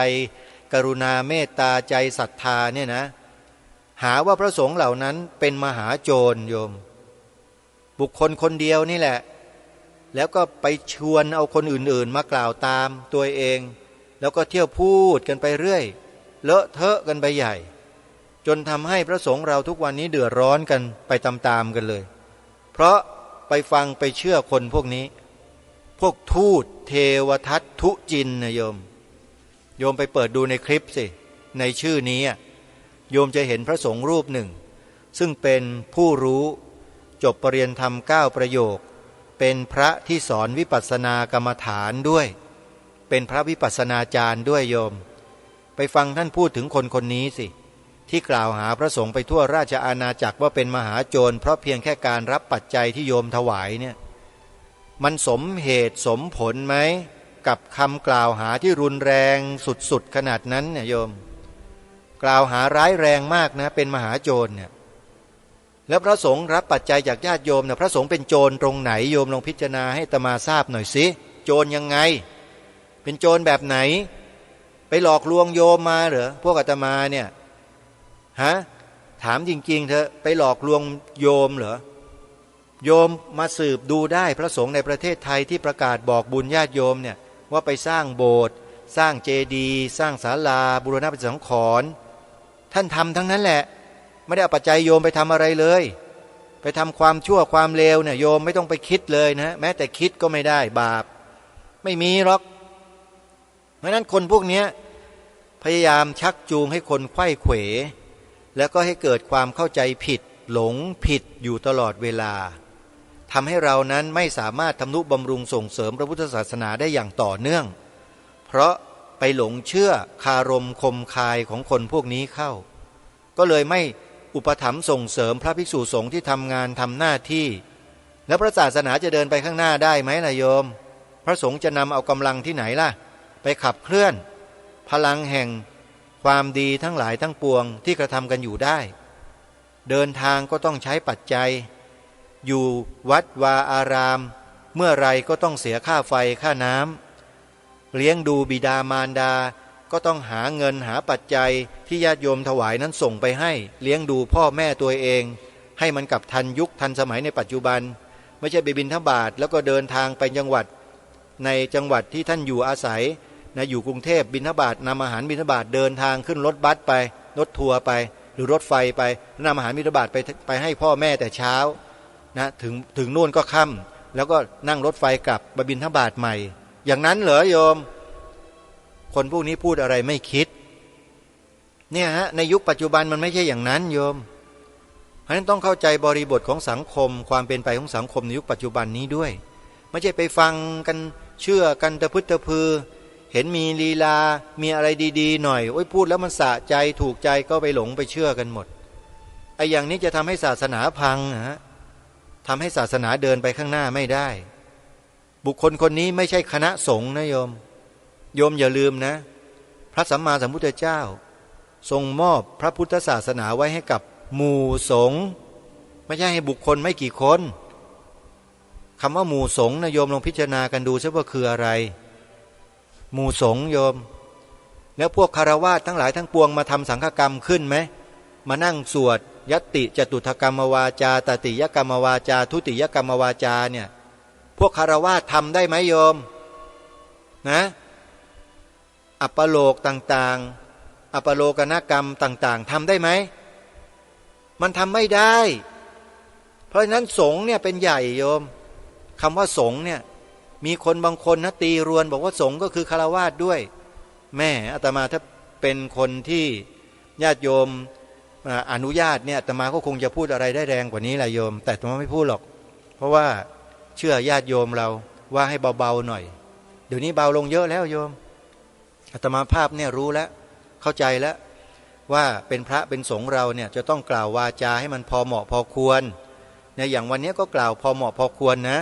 กรุณาเมตตาใจศรัทธาเนี่ยนะหาว่าพระสงฆ์เหล่านั้นเป็นมหาโจรโยมบุคคลคนเดียวนี่แหละแล้วก็ไปชวนเอาคนอื่นๆมากล่าวตามตัวเองแล้วก็เที่ยวพูดกันไปเรื่อยเลอะเทอะกันไปใหญ่จนทำให้พระสงฆ์เราทุกวันนี้เดือดร้อนกันไปตามๆกันเลยเพราะไปฟังไปเชื่อคนพวกนี้พวกทูตเทวทัตทุจินนะโยมไปเปิดดูในคลิปสิในชื่อนี้โยมจะเห็นพระสงฆ์รูปหนึ่งซึ่งเป็นผู้รู้จบปริญญาธรรม9 ประโยคเป็นพระที่สอนวิปัสสนากรรมฐานด้วยเป็นพระวิปัสสนาจารย์ด้วยโยมไปฟังท่านพูดถึงคนนี้สิที่กล่าวหาพระสงฆ์ไปทั่วราชอาณาจักรว่าเป็นมหาโจรเพราะเพียงแค่การรับปัจจัยที่โยมถวายเนี่ยมันสมเหตุสมผลไหมกับคำกล่าวหาที่รุนแรงสุดๆขนาดนั้นเนี่ยโยมกล่าวหาร้ายแรงมากนะเป็นมหาโจรเนี่ย แล้วพระสงฆ์รับปัจจัยจากญาติโยมนะพระสงฆ์เป็นโจรตรงไหนโยมลองพิจารณาให้อาตมาทราบหน่อยสิโจรยังไงเป็นโจรแบบไหนไปหลอกลวงโยมมาเหรอพวกอาตมาเนี่ยฮะถามจริงๆเถอะไปหลอกลวงโยมเหรอโยมมาสืบดูได้พระสงฆ์ในประเทศไทยที่ประกาศบอกบุญญาติโยมเนี่ยว่าไปสร้างโบสถ์สร้างเจดีย์สร้างศาลาบูรณะปฏิสังขรณ์ท่านทำทั้งนั้นแหละไม่ได้เอาปัจจัยโยมไปทำอะไรเลยไปทำความชั่วความเลวเนี่ยโยมไม่ต้องไปคิดเลยนะแม้แต่คิดก็ไม่ได้บาปไม่มีหรอกเพราะนั้นคนพวกนี้พยายามชักจูงให้คนไขว้เขวแล้วก็ให้เกิดความเข้าใจผิดหลงผิดอยู่ตลอดเวลาทำให้เรานั้นไม่สามารถทำนุบำรุงส่งเสริมพระพุทธศาสนาได้อย่างต่อเนื่องเพราะไปหลงเชื่อคารมคมคายของคนพวกนี้เข้าก็เลยไม่อุปถัมภ์ส่งเสริมพระภิกษุสงฆ์ที่ทำงานทำหน้าที่แล้วพระศาสนาจะเดินไปข้างหน้าได้ไหมล่ะโยมพระสงฆ์จะนำเอากำลังที่ไหนล่ะไปขับเคลื่อนพลังแห่งความดีทั้งหลายทั้งปวงที่กระทำกันอยู่ได้เดินทางก็ต้องใช้ปัจจัยอยู่วัดวาอารามเมื่อไรก็ต้องเสียค่าไฟค่าน้ำเลี้ยงดูบิดามารดาก็ต้องหาเงินหาปัจจัยที่ญาติโยมถวายนั้นส่งไปให้เลี้ยงดูพ่อแม่ตัวเองให้มันกับทันยุคทันสมัยในปัจจุบันไม่ใช่ไปบิณฑบาตแล้วก็เดินทางไปจังหวัดในจังหวัดที่ท่านอยู่อาศัยนะอยู่กรุงเทพบิณฑบาตนำอาหารบิณฑบาตเดินทางขึ้นรถบัสไปรถทัวร์ไปหรือรถไฟไปนำอาหารบิณฑบาตไปให้พ่อแม่แต่เช้านะถึงนู่นก็ค่ำแล้วก็นั่งรถไฟกลับมาบิณฑบาตใหม่อย่างนั้นเหรอโยมคนพวกนี้พูดอะไรไม่คิดเนี่ยฮะในยุคปัจจุบันมันไม่ใช่อย่างนั้นโยมเพราะฉะนั้นต้องเข้าใจบริบทของสังคมความเป็นไปของสังคมในยุคปัจจุบันนี้ด้วยไม่ใช่ไปฟังกันเชื่อกันตะพึดตะพือเห็นมีลีลามีอะไรดีๆหน่อยโอ้ยพูดแล้วมันสะใจถูกใจก็ไปหลงไปเชื่อกันหมดไอ้อย่างนี้จะทำให้ศาสนาพังฮะทำให้ศาสนาเดินไปข้างหน้าไม่ได้บุคคลคนนี้ไม่ใช่คณะสงฆ์นะโยมอย่าลืมนะพระสัมมาสัมพุทธเจ้าทรงมอบพระพุทธศาสนาไว้ให้กับหมู่สงฆ์ไม่ใช่ให้บุคคลไม่กี่คนคำว่าหมู่สงฆ์นะโยมลองพิจารณากันดูซิว่าคืออะไรหมู่สงฆ์โยมแล้วพวกคฤหัสถ์ทั้งหลายทั้งปวงมาทำสังฆกรรมขึ้นไหมมานั่งสวดยัตติจตุถกรรมวาจาตติยกรรมวาจาทุติยกรรมวาจาเนี่ยพวกคฤหัสถ์ทำได้ไหมโยมนะอัปโลกต่างๆอัปโลกนกรรมต่างๆทำได้ไหมมันทำไม่ได้เพราะฉะนั้นสงฆ์เนี่ยเป็นใหญ่โยมคำว่าสงฆ์เนี่ยมีคนบางคนนะตีรวนบอกว่าสงฆ์ก็คือคฤหัสถ์ด้วยแม่อาตมาถ้าเป็นคนที่ญาติโยมอนุญาตเนี่ยอาตมาก็คงจะพูดอะไรได้แรงกว่านี้แหละโยมแต่อาตมาไม่พูดหรอกเพราะว่าเชื่อญาติโยมเราว่าให้เบาๆหน่อยเดี๋ยวนี้เบาลงเยอะแล้วโยมอาตมาภาพเนี่ยรู้แล้วเข้าใจแล้วว่าเป็นพระเป็นสงฆ์เราเนี่ยจะต้องกล่าววาจาให้มันพอเหมาะพอควรเนี่ยอย่างวันนี้ก็กล่าวพอเหมาะพอควรนะ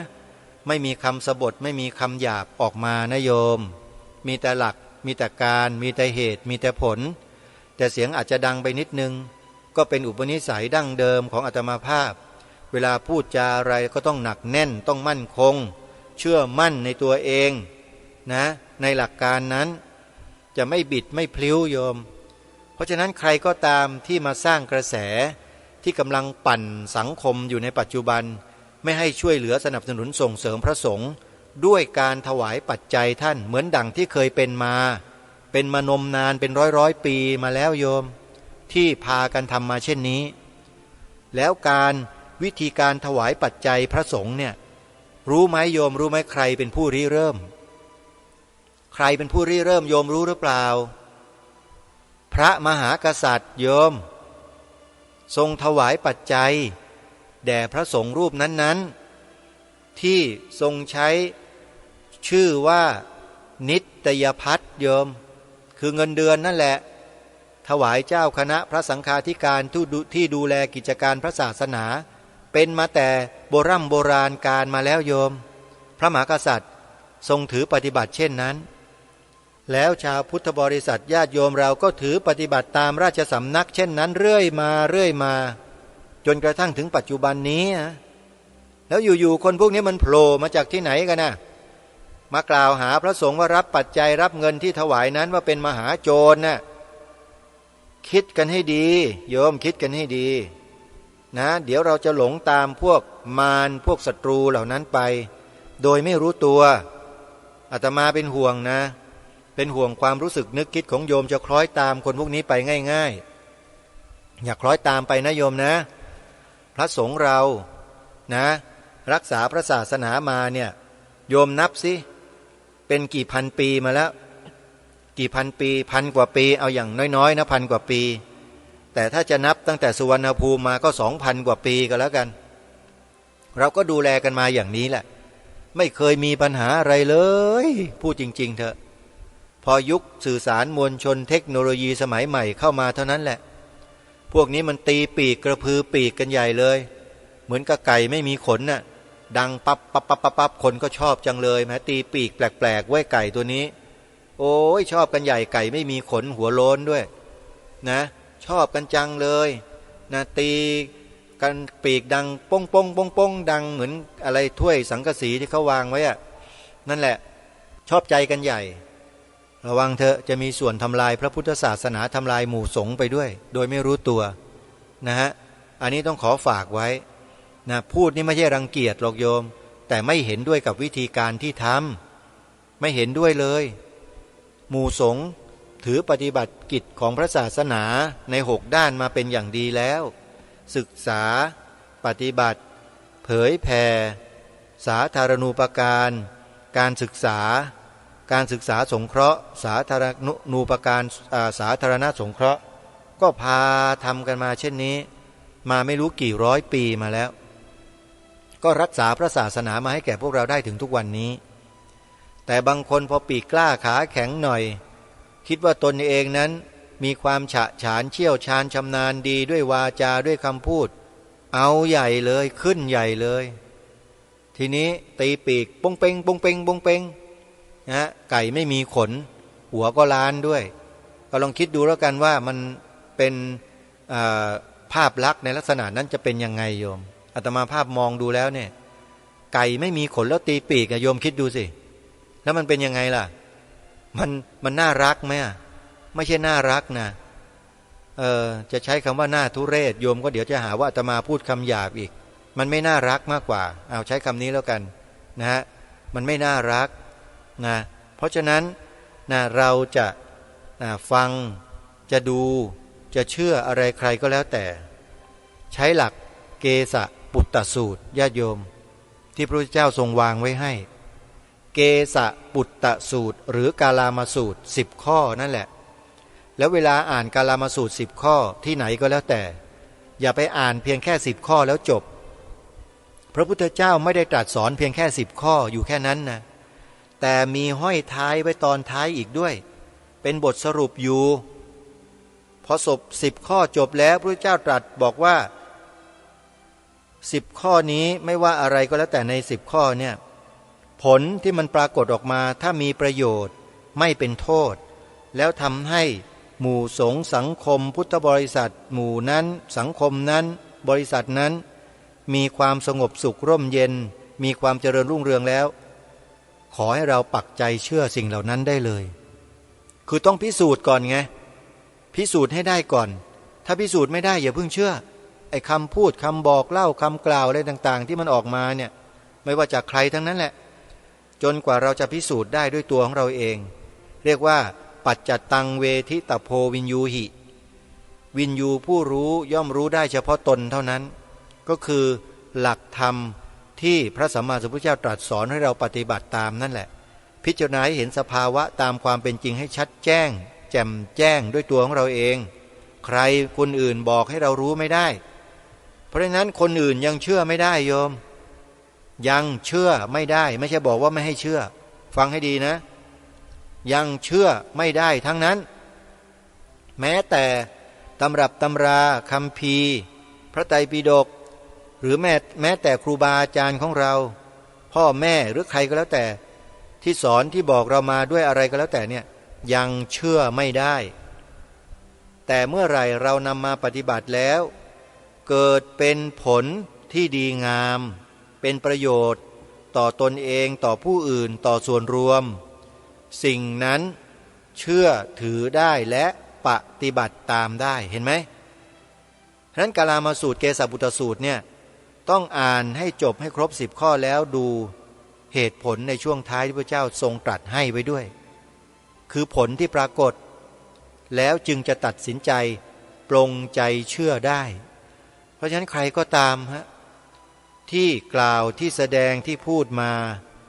ไม่มีคำสบถไม่มีคำหยาบออกมานะโยมมีแต่หลักมีแต่การมีแต่เหตุมีแต่ผลแต่เสียงอาจจะดังไปนิดนึงก็เป็นอุปนิสัยดั้งเดิมของอาตมาภาพเวลาพูดจาอะไรก็ต้องหนักแน่นต้องมั่นคงเชื่อมั่นในตัวเองนะในหลักการนั้นจะไม่บิดไม่พลิ้วโยมเพราะฉะนั้นใครก็ตามที่มาสร้างกระแสที่กำลังปั่นสังคมอยู่ในปัจจุบันไม่ให้ช่วยเหลือสนับสนุนส่งเสริมพระสงฆ์ด้วยการถวายปัจจัยท่านเหมือนดั่งที่เคยเป็นมานมนานเป็นร้อยปีมาแล้วโยมที่พากันทำมาเช่นนี้แล้วการวิธีการถวายปัจจัยพระสงฆ์เนี่ยรู้ไหมโยมรู้ไหมใครเป็นผู้ริเริ่มใครเป็นผู้ริเริ่มโยมรู้หรือเปล่าพระมหากษัตริย์โยมทรงถวายปัจจัยแด่พระสงฆ์รูปนั้นๆที่ทรงใช้ชื่อว่านิตยพัฒน์โยมคือเงินเดือนนั่นแหละถวายเจ้าคณะพระสังฆาธิการที่ดูแลกิจการพระศาสนาเป็นมาแต่โบราณการมาแล้วโยมพระมหากษัตริย์ทรงถือปฏิบัติเช่นนั้นแล้วชาวพุทธบริษัทญาติโยมเราก็ถือปฏิบัติตามราชสำนักเช่นนั้นเรื่อยมา จนกระทั่งถึงปัจจุบันนี้นะแล้วอยู่ๆคนพวกนี้มันโผล่มาจากที่ไหนกันนะมากล่าวหาพระสงฆ์ว่ารับปัจจัยรับเงินที่ถวายนั้นว่าเป็นมหาโจรนะคิดกันให้ดีโยมคิดกันให้ดีนะเดี๋ยวเราจะหลงตามพวกมารพวกศัตรูเหล่านั้นไปโดยไม่รู้ตัวอาตมาเป็นห่วงนะเป็นห่วงความรู้สึกนึกคิดของโยมจะคล้อยตามคนพวกนี้ไปง่ายๆอย่าคล้อยตามไปนะโยมนะพระสงฆ์เรานะรักษาพระศาสนามาเนี่ยโยมนับสิเป็นกี่พันปีมาแล้วกี่พันปีพันกว่าปีเอาอย่างน้อยๆนะพันกว่าปีแต่ถ้าจะนับตั้งแต่สุวรรณภูมิมาก็2,000 กว่าปีก็แล้วกันเราก็ดูแลกันมาอย่างนี้แหละไม่เคยมีปัญหาอะไรเลยพูดจริงๆเถอะพอยุคสื่อสารมวลชนเทคโนโลยีสมัยใหม่เข้ามาเท่านั้นแหละพวกนี้มันตีปีกกระพือปีกกันใหญ่เลยเหมือนกับไก่ไม่มีขนน่ะดังปั๊บปั๊บปั๊บปั๊บปั๊บคนก็ชอบจังเลยแม้ตีปีกแปลกๆไว้ไก่ตัวนี้โอ้ยชอบกันใหญ่ไก่ไม่มีขนหัวโล้นด้วยนะชอบกันจังเลยนะตีกันปีกดังป้งป้งป้งป้งดังเหมือนอะไรถ้วยสังกะสีที่เขาวางไว้อะนั่นแหละชอบใจกันใหญ่ระวังเถอะจะมีส่วนทำลายพระพุทธศาสนาทำลายหมู่สงฆ์ไปด้วยโดยไม่รู้ตัวนะฮะอันนี้ต้องขอฝากไว้นะพูดนี่ไม่ใช่รังเกียจหรอกโยมแต่ไม่เห็นด้วยกับวิธีการที่ทำไม่เห็นด้วยเลยหมู่สงฆ์ถือปฏิบัติกิจของพระศาสนาใน6 ด้านมาเป็นอย่างดีแล้วศึกษาปฏิบัติเผยแผ่สาธารณูปการการศึกษาสงเคราะห์สาธารณูปการสาธารณสงเคราะห์ก็พาทำกันมาเช่นนี้มาไม่รู้กี่ร้อยปีมาแล้วก็รักษาพระศาสนามาให้แก่พวกเราได้ถึงทุกวันนี้แต่บางคนพอปีกกล้าขาแข็งหน่อยคิดว่าตนเองนั้นมีความฉะฉานเชี่ยวชาญชำนาญดีด้วยวาจาด้วยคำพูดเอาใหญ่เลยขึ้นใหญ่เลยทีนี้ตีปีกปงเปงปงเปงปงเปงนะไก่ไม่มีขนหัวก็ล้านด้วยก็ลองคิดดูแล้วกันว่ามันเป็นภาพลักษณ์ในลักษณะนั้นจะเป็นยังไงโยมอาตมาภาพมองดูแล้วเนี่ยไก่ไม่มีขนแล้วตีปีกโยมคิดดูสิแล้วมันเป็นยังไงล่ะมันน่ารักไหมไม่ใช่น่ารักนะจะใช้คำว่าน่าทุเรศโยมก็เดี๋ยวจะหาว่าอาตมาพูดคำหยาบอีกมันไม่น่ารักมากกว่าเอาใช้คำนี้แล้วกันนะฮะมันไม่น่ารักนะเพราะฉะนั้นนะเราจะฟังจะดูจะเชื่ออะไรใครก็แล้วแต่ใช้หลักเกสะปุตตสูตรญาติโยมที่พระพุทธเจ้าทรงวางไว้ให้เกสะปุตตสูตรหรือกาลามสูตร10 ข้อนั่นแหละแล้วเวลาอ่านกาลามสูตร10 ข้อที่ไหนก็แล้วแต่อย่าไปอ่านเพียงแค่10 ข้อแล้วจบพระพุทธเจ้าไม่ได้ตรัสสอนเพียงแค่10 ข้ออยู่แค่นั้นนะแต่มีห้อยท้ายไว้ตอนท้ายอีกด้วยเป็นบทสรุปอยู่พอ10 ข้อจบแล้วพระพุทธเจ้าตรัสบอกว่า10 ข้อนี้ไม่ว่าอะไรก็แล้วแต่ใน10 ข้อเนี่ยผลที่มันปรากฏออกมาถ้ามีประโยชน์ไม่เป็นโทษแล้วทำให้หมู่สงฆ์สังคมพุทธบริษัทหมู่นั้นสังคมนั้นบริษัทนั้นมีความสงบสุขร่มเย็นมีความเจริญรุ่งเรืองแล้วขอให้เราปักใจเชื่อสิ่งเหล่านั้นได้เลยคือต้องพิสูจน์ก่อนไงพิสูจน์ให้ได้ก่อนถ้าพิสูจน์ไม่ได้อย่าเพิ่งเชื่อไอ้คำพูดคำบอกเล่าคำกล่าวอะไรต่างๆที่มันออกมาเนี่ยไม่ว่าจากใครทั้งนั้นแหละจนกว่าเราจะพิสูจน์ได้ด้วยตัวของเราเองเรียกว่าปัจจตังเวทิตโพวินยูหิวินยูผู้รู้ย่อมรู้ได้เฉพาะตนเท่านั้นก็คือหลักธรรมที่พระสัมมาสัมพุทธเจ้าตรัสสอนให้เราปฏิบัติตามนั่นแหละพิจารณาให้เห็นสภาวะตามความเป็นจริงให้ชัดแจ้งแจ่มแจ้งด้วยตัวของเราเองใครคนอื่นบอกให้เรารู้ไม่ได้เพราะฉะนั้นคนอื่นยังเชื่อไม่ได้โยมยังเชื่อไม่ได้ไม่ใช่บอกว่าไม่ให้เชื่อฟังให้ดีนะยังเชื่อไม่ได้ทั้งนั้นแม้แต่ตำรับตำราคัมภีร์พระไตรปิฎกหรือแม้แต่ครูบาอาจารย์ของเราพ่อแม่หรือใครก็แล้วแต่ที่สอนที่บอกเรามาด้วยอะไรก็แล้วแต่เนี่ยยังเชื่อไม่ได้แต่เมื่อไหร่เรานำมาปฏิบัติแล้ว เกิดเป็นผลที่ดีงามเป็นประโยชน์ต่อตนเองต่อผู้อื่นต่อส่วนรวมสิ่งนั้นเชื่อถือได้และปฏิบัติตามได้เห็นไหมฉะนั้นกาลามาสูตรเกสาปุตตสูตรเนี่ยต้องอ่านให้จบให้ครบ10ข้อแล้วดูเหตุผลในช่วงท้ายที่พระเจ้าทรงตรัสให้ไว้ด้วยคือผลที่ปรากฏแล้วจึงจะตัดสินใจปรงใจเชื่อได้เพราะฉะนั้นใครก็ตามที่กล่าวที่แสดงที่พูดมา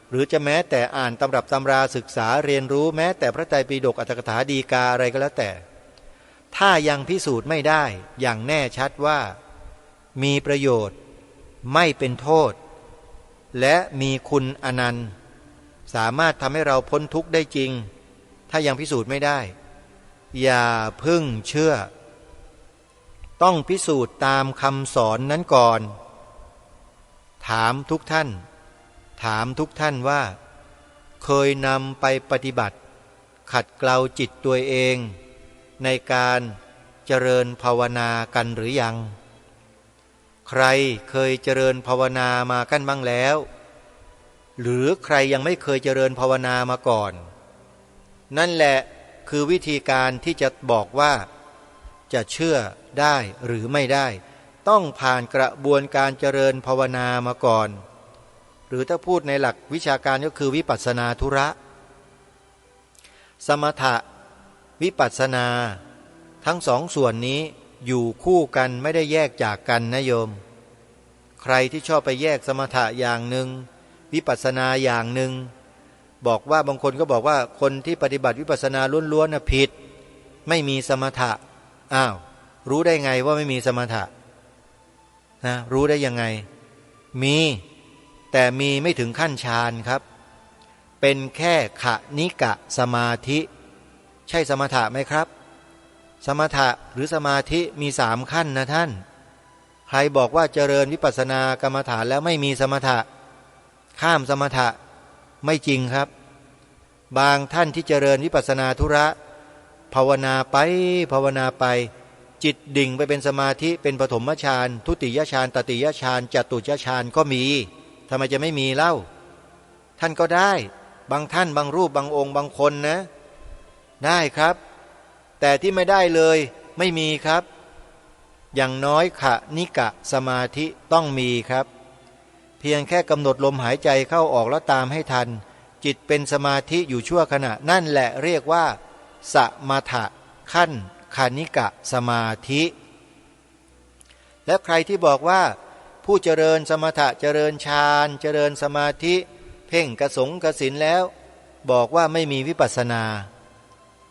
หรือจะแม้แต่อ่านตำรับตำราศึกษาเรียนรู้แม้แต่พระไตรปิฎกอรรถกถาฎีกาอะไรก็แล้วแต่ถ้ายังพิสูจน์ไม่ได้อย่างแน่ชัดว่ามีประโยชน์ไม่เป็นโทษและมีคุณอนันต์สามารถทำให้เราพ้นทุกข์ได้จริงถ้ายังพิสูจน์ไม่ได้อย่าพึ่งเชื่อต้องพิสูจน์ตามคำสอนนั้นก่อนถามทุกท่านว่าเคยนำไปปฏิบัติขัดเกลาจิตตัวเองในการเจริญภาวนากันหรือยังใครเคยเจริญภาวนามากันบ้างแล้วหรือใครยังไม่เคยเจริญภาวนามาก่อนนั่นแหละคือวิธีการที่จะบอกว่าจะเชื่อได้หรือไม่ได้ต้องผ่านกระบวนการเจริญภาวนามาก่อนหรือถ้าพูดในหลักวิชาการก็คือวิปัสสนาธุระสมถะวิปัสสนาทั้งสองส่วนนี้อยู่คู่กันไม่ได้แยกจากกันนะโยมใครที่ชอบไปแยกสมถะอย่างหนึ่งวิปัสสนาอย่างหนึ่งบอกว่าบางคนก็บอกว่าคนที่ปฏิบัติวิปัสสนาล้วนๆนะผิดไม่มีสมถะอ้าวรู้ได้ไงว่าไม่มีสมถะนะรู้ได้ยังไงมีแต่มีไม่ถึงขั้นฌานครับเป็นแค่ขณิกะสมาธิใช่สมถะไหมครับสมถะหรือสมาธิมี3ขั้นนะท่านใครบอกว่าเจริญวิปัสสนากรรมฐานแล้วไม่มีสมถะข้ามสมถะไม่จริงครับบางท่านที่เจริญวิปัสสนาธุระภาวนาไปจิตดิ่งไปเป็นสมาธิเป็นปฐมฌานทุติยฌานตติยฌานจตุตฌานก็มีทำไมจะไม่มีเล่าท่านก็ได้บางท่านบางรูปบางองค์บางคนนะได้ครับแต่ที่ไม่ได้เลยไม่มีครับอย่างน้อยขณิกะสมาธิต้องมีครับเพียงแค่กำหนดลมหายใจเข้าออกแล้วตามให้ทันจิตเป็นสมาธิอยู่ชั่วขณะนั่นแหละเรียกว่าสมถะขั้นขณิกะสมาธิและใครที่บอกว่าผู้เจริญสมถะเจริญฌานเจริญสมาธิเพ่งกสงกสินแล้วบอกว่าไม่มีวิปัสสนา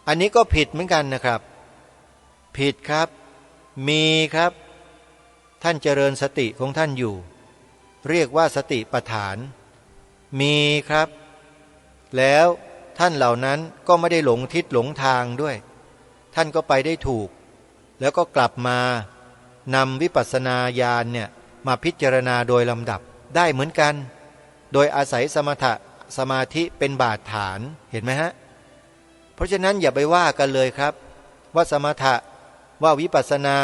อันนี้ก็ผิดเหมือนกันนะครับผิดครับมีครับท่านเจริญสติของท่านอยู่เรียกว่าสติปัฏฐานมีครับแล้วท่านเหล่านั้นก็ไม่ได้หลงทิศหลงทางด้วยท่านก็ไปได้ถูกแล้วก็กลับมานำวิปัสสนาญาณเนี่ยมาพิจารณาโดยลำดับได้เหมือนกันโดยอาศัยสมถะสมาธิเป็นบาดฐานเห็นไหมฮะเพราะฉะนั้นอย่าไปว่ากันเลยครับว่าสมถะว่าวิปัสสนา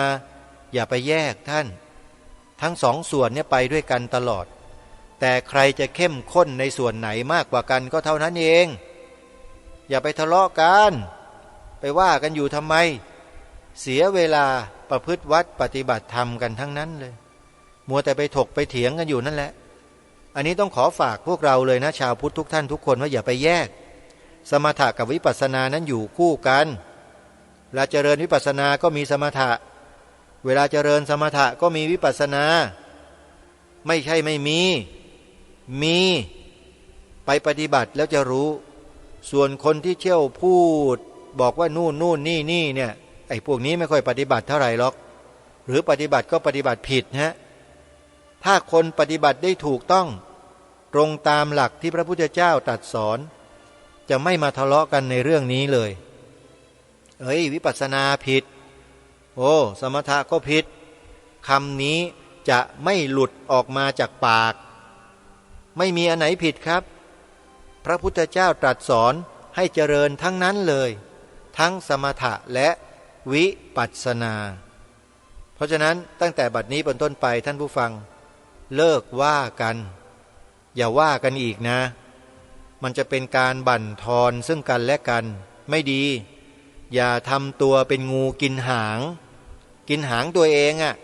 อย่าไปแยกท่านทั้งสองส่วนเนี่ยไปด้วยกันตลอดแต่ใครจะเข้มข้นในส่วนไหนมากกว่ากันก็เท่านั้นเองอย่าไปทะเลาะกันไปว่ากันอยู่ทำไมเสียเวลาประพฤติวัดปฏิบัติธรรมกันทั้งนั้นเลยมัวแต่ไปถกไปเถียงกันอยู่นั่นแหละอันนี้ต้องขอฝากพวกเราเลยนะชาวพุทธทุกท่านทุกคนว่าอย่าไปแยกสมถะกับวิปัสสนานั้นอยู่คู่กันเวลาเจริญวิปัสสนาก็มีสมถะเวลาเจริญสมถะก็มีวิปัสสนาไม่ใช่ไม่มีไปปฏิบัติแล้วจะรู้ส่วนคนที่เชี่ยวพูดบอกว่านู่นนี่เนี่ยไอ้พวกนี้ไม่ค่อยปฏิบัติเท่าไหร่หรอกหรือปฏิบัติก็ปฏิบัติผิดฮะถ้าคนปฏิบัติได้ถูกต้องตรงตามหลักที่พระพุทธเจ้าตรัสสอนจะไม่มาทะเลาะกันในเรื่องนี้เลยวิปัสสนาผิดโอ้สมถะก็ผิดคำนี้จะไม่หลุดออกมาจากปากไม่มีอันไหนผิดครับพระพุทธเจ้าตรัสสอนให้เจริญทั้งนั้นเลยทั้งสมถะและวิปัสสนา เพราะฉะนั้นตั้งแต่บัดนี้เป็นต้นไปท่านผู้ฟังเลิกว่ากันอย่าว่ากันอีกนะมันจะเป็นการบั่นทอนซึ่งกันและกันไม่ดีอย่าทำตัวเป็นงูกินหางตัวเองอ่ะ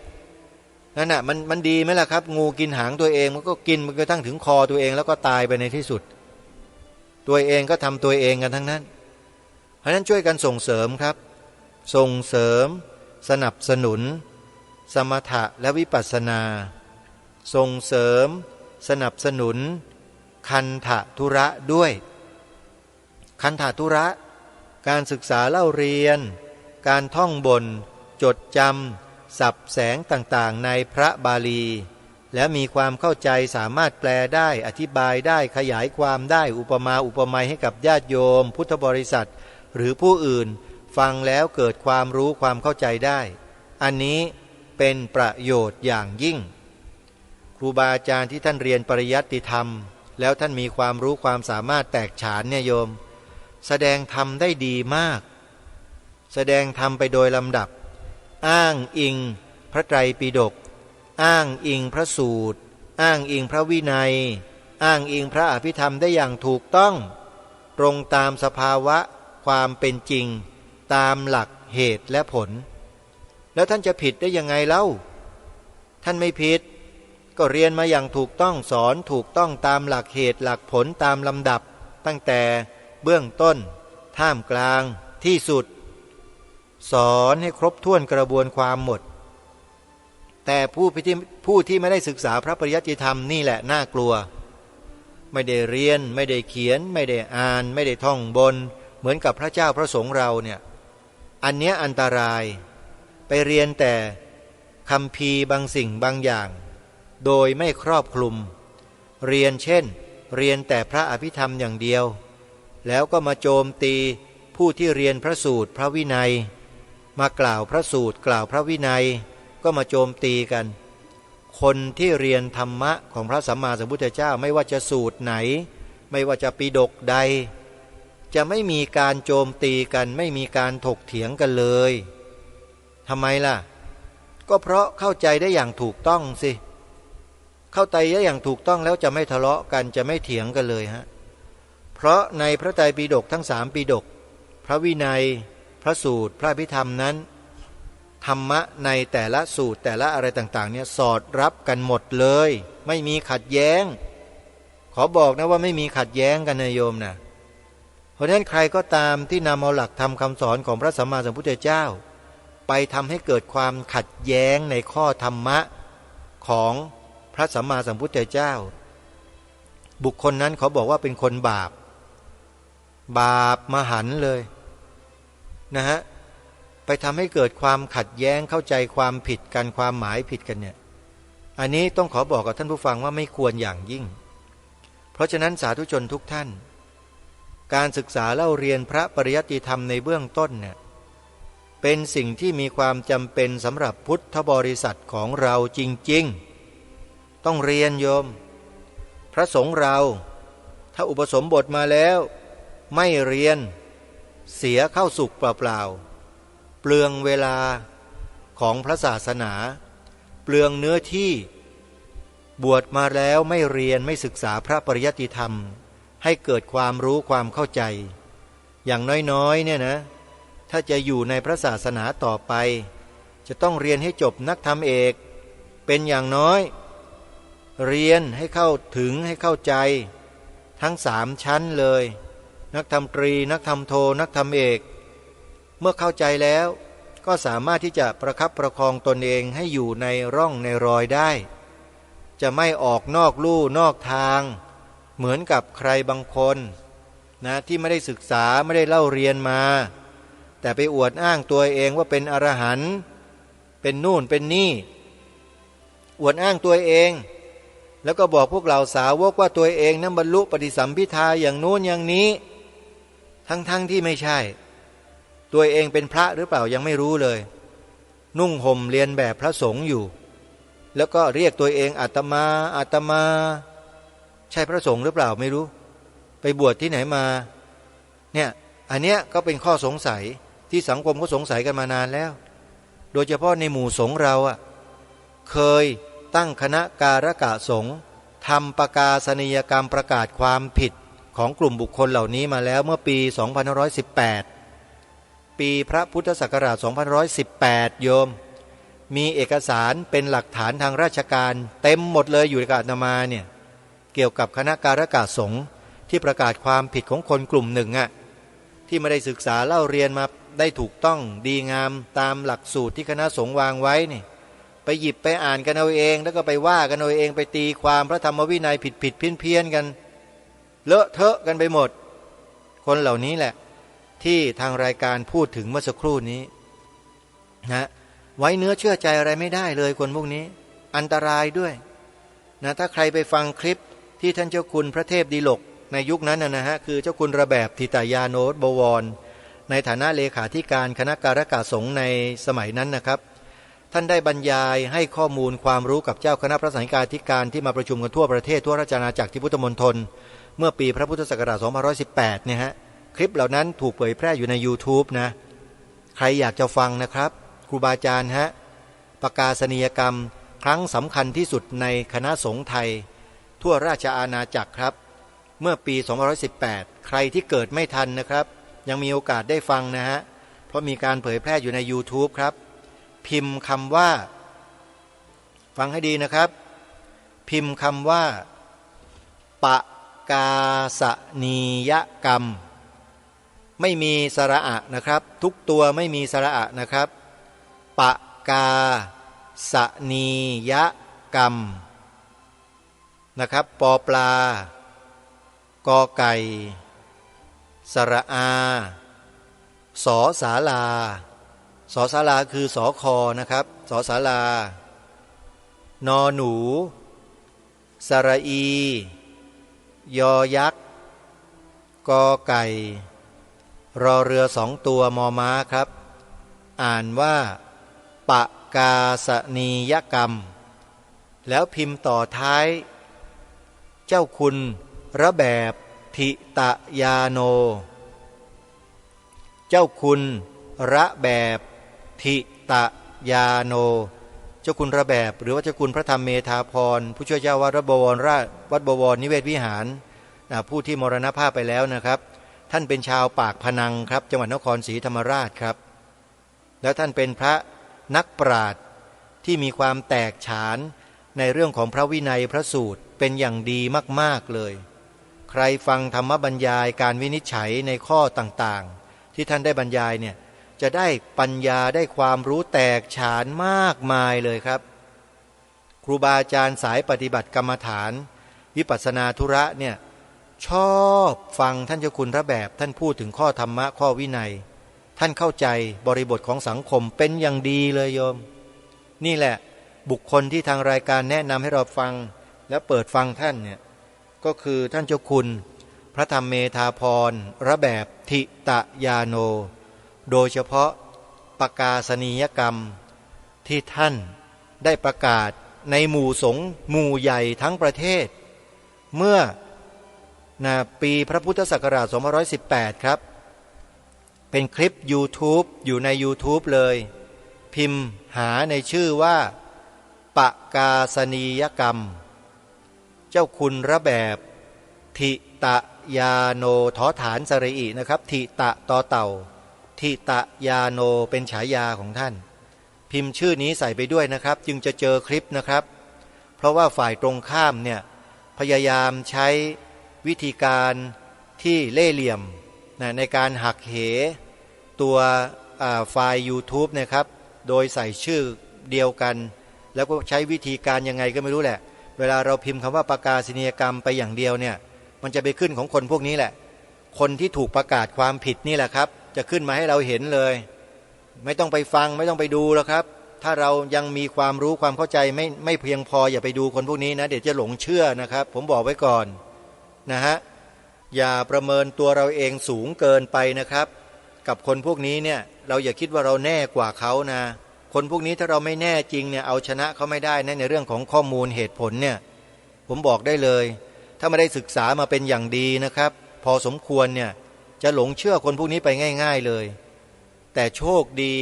นั่นน่ะมันดีไหมล่ะครับงูกินหางตัวเองมันก็กินมันกระทั่งถึงคอตัวเองแล้วก็ตายไปในที่สุดตัวเองก็ทำตัวเองกันทั้งนั้นเพราะฉะนั้นช่วยกันส่งเสริมครับส่งเสริมสนับสนุนสมถะและวิปัสสนาส่งเสริมสนับสนุนคันธทุระด้วยคันธทุระการศึกษาเล่าเรียนการท่องบนจดจำศัพท์แสงต่างๆในพระบาลีและมีความเข้าใจสามารถแปลได้อธิบายได้ขยายความได้อุปมาอุปไมยให้กับญาติโยมพุทธบริษัทหรือผู้อื่นฟังแล้วเกิดความรู้ความเข้าใจได้อันนี้เป็นประโยชน์อย่างยิ่งครูบาอาจารย์ที่ท่านเรียนปริยัติธรรมแล้วท่านมีความรู้ความสามารถแตกฉานเนี่ยโยมแสดงธรรมได้ดีมากแสดงธรรมไปโดยลำดับอ้างอิงพระไตรปิฎกอ้างอิงพระสูตรอ้างอิงพระวินัยอ้างอิงพระอภิธรรมได้อย่างถูกต้องตรงตามสภาวะความเป็นจริงตามหลักเหตุและผลแล้วท่านจะผิดได้ยังไงเล่าท่านไม่ผิดก็เรียนมาอย่างถูกต้องสอนถูกต้องตามหลักเหตุหลักผลตามลำดับตั้งแต่เบื้องต้นท่ามกลางที่สุดสอนให้ครบถ้วนกระบวนความหมดแต่ผู้ที่ไม่ได้ศึกษาพระปริยัติธรรมนี่แหละน่ากลัวไม่ได้เรียนไม่ได้เขียนไม่ได้อ่านไม่ได้ท่องบนเหมือนกับพระเจ้าพระสงฆ์เราเนี่ยอันเนี้ยอันตรายไปเรียนแต่คัมภีร์บางสิ่งบางอย่างโดยไม่ครอบคลุมเรียนเช่นเรียนแต่พระอภิธรรมอย่างเดียวแล้วก็มาโจมตีผู้ที่เรียนพระสูตรพระวินัยมากล่าวพระสูตรกล่าวพระวินัยก็มาโจมตีกันคนที่เรียนธรรมะของพระสัมมาสัมพุทธเจ้าไม่ว่าจะสูตรไหนไม่ว่าจะปิฎกใดจะไม่มีการโจมตีกันไม่มีการถกเถียงกันเลยทำไมล่ะก็เพราะเข้าใจได้อย่างถูกต้องสิเข้าใจได้อย่างถูกต้องแล้วจะไม่ทะเลาะกันจะไม่เถียงกันเลยฮะเพราะในพระไตรปิฎกทั้ง3ปิฎกพระวินัยพระสูตรพระอภิธรรมนั้นธรรมะในแต่ละสูตรแต่ละอะไรต่างๆเนี่ยสอดรับกันหมดเลยไม่มีขัดแย้งขอบอกนะว่าไม่มีขัดแย้งกันนะโยมนะเพราะฉะนั้นใครก็ตามที่นำเอาหลักธรรมคำสอนของพระสัมมาสัมพุทธเจ้าไปทำให้เกิดความขัดแย้งในข้อธรรมะของพระสัมมาสัมพุทธเจ้าบุคคลนั้นเขาบอกว่าเป็นคนบาปมหันต์เลยนะฮะไปทำให้เกิดความขัดแย้งเข้าใจความผิดกันความหมายผิดกันเนี่ยอันนี้ต้องขอบอกกับท่านผู้ฟังว่าไม่ควรอย่างยิ่งเพราะฉะนั้นสาธุชนทุกท่านการศึกษาเล่าเรียนพระปริยัติธรรมในเบื้องต้นเนี่ยเป็นสิ่งที่มีความจำเป็นสำหรับพุทธบริษัทของเราจริงๆต้องเรียนโยมพระสงฆ์เราถ้าอุปสมบทมาแล้วไม่เรียนเสียเข้าสุกเปล่าๆเปลืองเวลาของพระศาสนาเปลืองเนื้อที่บวชมาแล้วไม่เรียนไม่ศึกษาพระปริยัติธรรมให้เกิดความรู้ความเข้าใจอย่างน้อยๆเนี่ยนะถ้าจะอยู่ในพระศาสนาต่อไปจะต้องเรียนให้จบนักธรรมเอกเป็นอย่างน้อยเรียนให้เข้าถึงให้เข้าใจทั้ง3ชั้นเลยนักธรรมตรีนักธรรมโทนักธรรมเอกเมื่อเข้าใจแล้วก็สามารถที่จะประคับประคองตนเองให้อยู่ในร่องในรอยได้จะไม่ออกนอกลู่นอกทางเหมือนกับใครบางคนนะที่ไม่ได้ศึกษาไม่ได้เล่าเรียนมาแต่ไปอวดอ้างตัวเองว่าเป็นอรหันต์เป็นนู่นเป็นนี่อวดอ้างตัวเองแล้วก็บอกพวกเราสาวกว่าตัวเองนั้นบรรลุปฏิสัมภิทาอย่างนู้นอย่างนี้ทั้งที่ไม่ใช่ตัวเองเป็นพระหรือเปล่ายังไม่รู้เลยนุ่งห่มเรียนแบบพระสงฆ์อยู่แล้วก็เรียกตัวเองอาตมาใช่พระสงฆ์หรือเปล่าไม่รู้ไปบวชที่ไหนมาเนี่ยอันเนี้ยก็เป็นข้อสงสัยที่สังคมก็สงสัยกันมานานแล้ว โดยเฉพาะในหมู่สงฆ์เราเคยตั้งคณะการกะสงฆ์ทำประกาศนียกรรมประกาศความผิดของกลุ่มบุคคลเหล่านี้มาแล้วเมื่อปี2518ปีพระพุทธศักราช2518โยมมีเอกสารเป็นหลักฐานทางราชการเต็มหมดเลยอยู่ในกับอาตมาเนี่ยเกี่ยวกับคณะการกะสงฆ์ที่ประกาศความผิดของคนกลุ่มหนึ่งที่ไม่ได้ศึกษาเล่าเรียนมาได้ถูกต้องดีงามตามหลักสูตรที่คณะสงฆ์วางไว้นี่ไปหยิบไปอ่านกันเอาเองแล้วก็ไปว่ากันเอาเองไปตีความพระธรรมวินัยผิดเพี้ยนกันเลอะเทอะกันไปหมดคนเหล่านี้แหละที่ทางรายการพูดถึงเมื่อสักครู่นี้นะไว้เนื้อเชื่อใจอะไรไม่ได้เลยคนพวกนี้อันตรายด้วยนะถ้าใครไปฟังคลิปที่ท่านเจ้าคุณพระเทพดิลกในยุคนั้นนะฮะคือเจ้าคุณระแบบทิตยาโนบวรในฐานะเลขาธิการคณะการกะสงฆ์ในสมัยนั้นนะครับท่านได้บรรยายให้ข้อมูลความรู้กับเจ้าคณะพระสังฆาธิการที่มาประชุมกันทั่วประเทศทั่วราชอาณาจักรที่พุทธมณฑลเมื่อปีพระพุทธศักราช2518เนี่ยฮะคลิปเหล่านั้นถูกเผยแพร่อยู่ใน YouTube นะใครอยากจะฟังนะครับครูบาอาจารย์ฮะประกาศนียกรรมครั้งสำคัญที่สุดในคณะสงฆ์ไทยทั่วราชอาณาจักรครับเมื่อปี2518ใครที่เกิดไม่ทันนะครับยังมีโอกาสได้ฟังนะฮะเพราะมีการเผยแพร่อยู่ใน YouTube ครับพิมพ์คำว่าฟังให้ดีนะครับพิมพ์คำว่าปะกาสนียกรรมไม่มีสระอะนะครับทุกตัวไม่มีสระอะนะครับปะกาสนียกรรมนะครับปอปลากอไก่สระอาสอศาลาสอศาลาคือสอคอนะครับสอศาลานอหนูสระอียอยักษ์กอไก่รอเรือสองตัวมอม้าครับอ่านว่าปะกาสนียกรรมแล้วพิมพ์ต่อท้ายเจ้าคุณระแบบทิตยาโนเจ้าคุณระแบบทิตยาโนเจ้าคุณระแบบหรือว่าเจ้าคุณพระธรรมเมธาพรผู้ช่วยเจ้าวาดวัดบวรวัดบวรนิเวศวิหารผู้ที่มรณภาพไปแล้วนะครับท่านเป็นชาวปากพนังครับจังหวัดนครศรีธรรมราชครับแล้วท่านเป็นพระนักปราชญ์ที่มีความแตกฉานในเรื่องของพระวินัยพระสูตรเป็นอย่างดีมากๆเลยใครฟังธรรมบรรยายการวินิจฉัยในข้อต่างๆที่ท่านได้บรรยายเนี่ยจะได้ปัญญาได้ความรู้แตกฉานมากมายเลยครับครูบาอาจารย์สายปฏิบัติกรรมฐานวิปัสสนาธุระเนี่ยชอบฟังท่านเจ้าคุณระแบบท่านพูดถึงข้อธรรมะข้อวินัยท่านเข้าใจบริบทของสังคมเป็นอย่างดีเลยโยมนี่แหละบุคคลที่ทางรายการแนะนำให้เราฟังและเปิดฟังท่านเนี่ยก็คือท่านเจ้าคุณพระธรรมเมธาพรระแบบทิตยาโนโดยเฉพาะประกาศนียกรรมที่ท่านได้ประกาศในหมู่สงฆ์หมู่ใหญ่ทั้งประเทศเมื่อปีพระพุทธศักราช2518ครับเป็นคลิป YouTube อยู่ใน YouTube เลยพิมพ์หาในชื่อว่าปะกาศนียกรรมเจ้าคุณระแบบทิตยาโนทอฐานสระอินะครับทิตะตอเต่าทิตยาโนเป็นฉายาของท่านพิมพ์ชื่อนี้ใส่ไปด้วยนะครับจึงจะเจอคลิปนะครับเพราะว่าฝ่ายตรงข้ามเนี่ยพยายามใช้วิธีการที่เล่ห์เหลี่ยมในการหักเหตัวไฟล์ YouTube นะครับโดยใส่ชื่อเดียวกันแล้วก็ใช้วิธีการยังไงก็ไม่รู้แหละเวลาเราพิมพ์คำว่าประกาศนียกรรมไปอย่างเดียวเนี่ยมันจะไปขึ้นของคนพวกนี้แหละคนที่ถูกประกาศความผิดนี่แหละครับจะขึ้นมาให้เราเห็นเลยไม่ต้องไปฟังไม่ต้องไปดูแล้วครับถ้าเรายังมีความรู้ความเข้าใจไม่เพียงพออย่าไปดูคนพวกนี้นะเดี๋ยวจะหลงเชื่อนะครับผมบอกไว้ก่อนนะฮะอย่าประเมินตัวเราเองสูงเกินไปนะครับกับคนพวกนี้เนี่ยเราอย่าคิดว่าเราแน่กว่าเขานะคนพวกนี้ถ้าเราไม่แน่จริงเนี่ยเอาชนะเขาไม่ได้ในเรื่องของข้อมูลเหตุผลเนี่ยผมบอกได้เลยถ้าไม่ได้ศึกษามาเป็นอย่างดีนะครับพอสมควรเนี่ยจะหลงเชื่อคนพวกนี้ไปง่ายๆเลยแต่โชคดี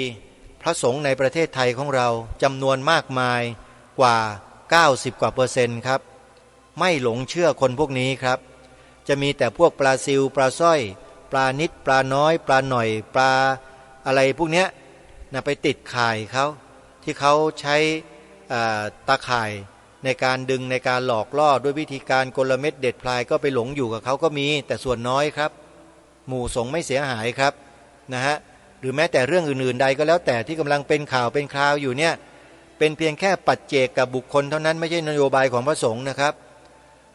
พระสงฆ์ในประเทศไทยของเราจำนวนมากมายกว่า90 กว่า%ครับไม่หลงเชื่อคนพวกนี้ครับจะมีแต่พวกปลาซิวปลาสร้อยปลานิดปลาน้อยปลาหน่อยปลาอะไรพวกเนี้ยนะไปติดข่ายเขาที่เขาใช้ตาข่ายในการดึงในการหลอกล่อด้วยวิธีการกลเม็ดเด็ดพลายก็ไปหลงอยู่กับเขาก็มีแต่ส่วนน้อยครับหมู่สงฆ์ไม่เสียหายครับนะฮะหรือแม้แต่เรื่องอื่นๆใดก็แล้วแต่ที่กำลังเป็นข่าวเป็นคราวอยู่เนี่ยเป็นเพียงแค่ปัจเจกกับบุคคลเท่านั้นไม่ใช่นโยบายของพระสงฆ์นะครับ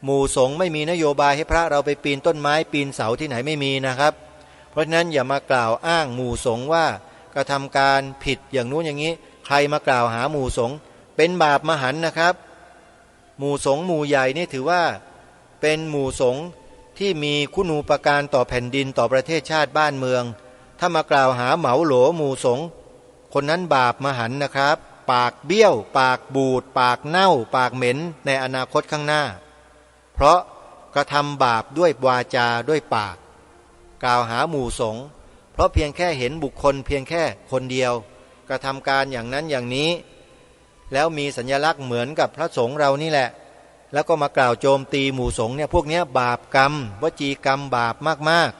หมู่สงฆ์ไม่มีนโยบายให้พระเราไปปีนต้นไม้ปีนเสาที่ไหนไม่มีนะครับเพราะฉะนั้นอย่ามากล่าวอ้างหมู่สงฆ์ว่ากระทำการผิดอย่างนู้นอย่างนี้ใครมากล่าวหาหมู่สงฆ์เป็นบาปมหันต์นะครับหมู่สงฆ์หมู่ใหญ่นี่ถือว่าเป็นหมู่สงฆ์ที่มีคุณูปการต่อแผ่นดินต่อประเทศชาติบ้านเมืองถ้ามากล่าวหาเหมาโหลหมู่สงฆ์คนนั้นบาปมหันต์นะครับปากเบี้ยวปากบูดปากเน่าปากเหม็นในอนาคตข้างหน้าเพราะกระทำบาปด้วยวาจาด้วยปากกล่าวหาหมู่สงฆ์เพราะเพียงแค่เห็นบุคคลเพียงแค่คนเดียวกระทำการอย่างนั้นอย่างนี้แล้วมีสัญลักษณ์เหมือนกับพระสงฆ์เรานี่แหละแล้วก็มากล่าวโจมตีหมู่สงฆ์เนี่ยพวกนี้บาปกรรมวจีกรรมบาปมาก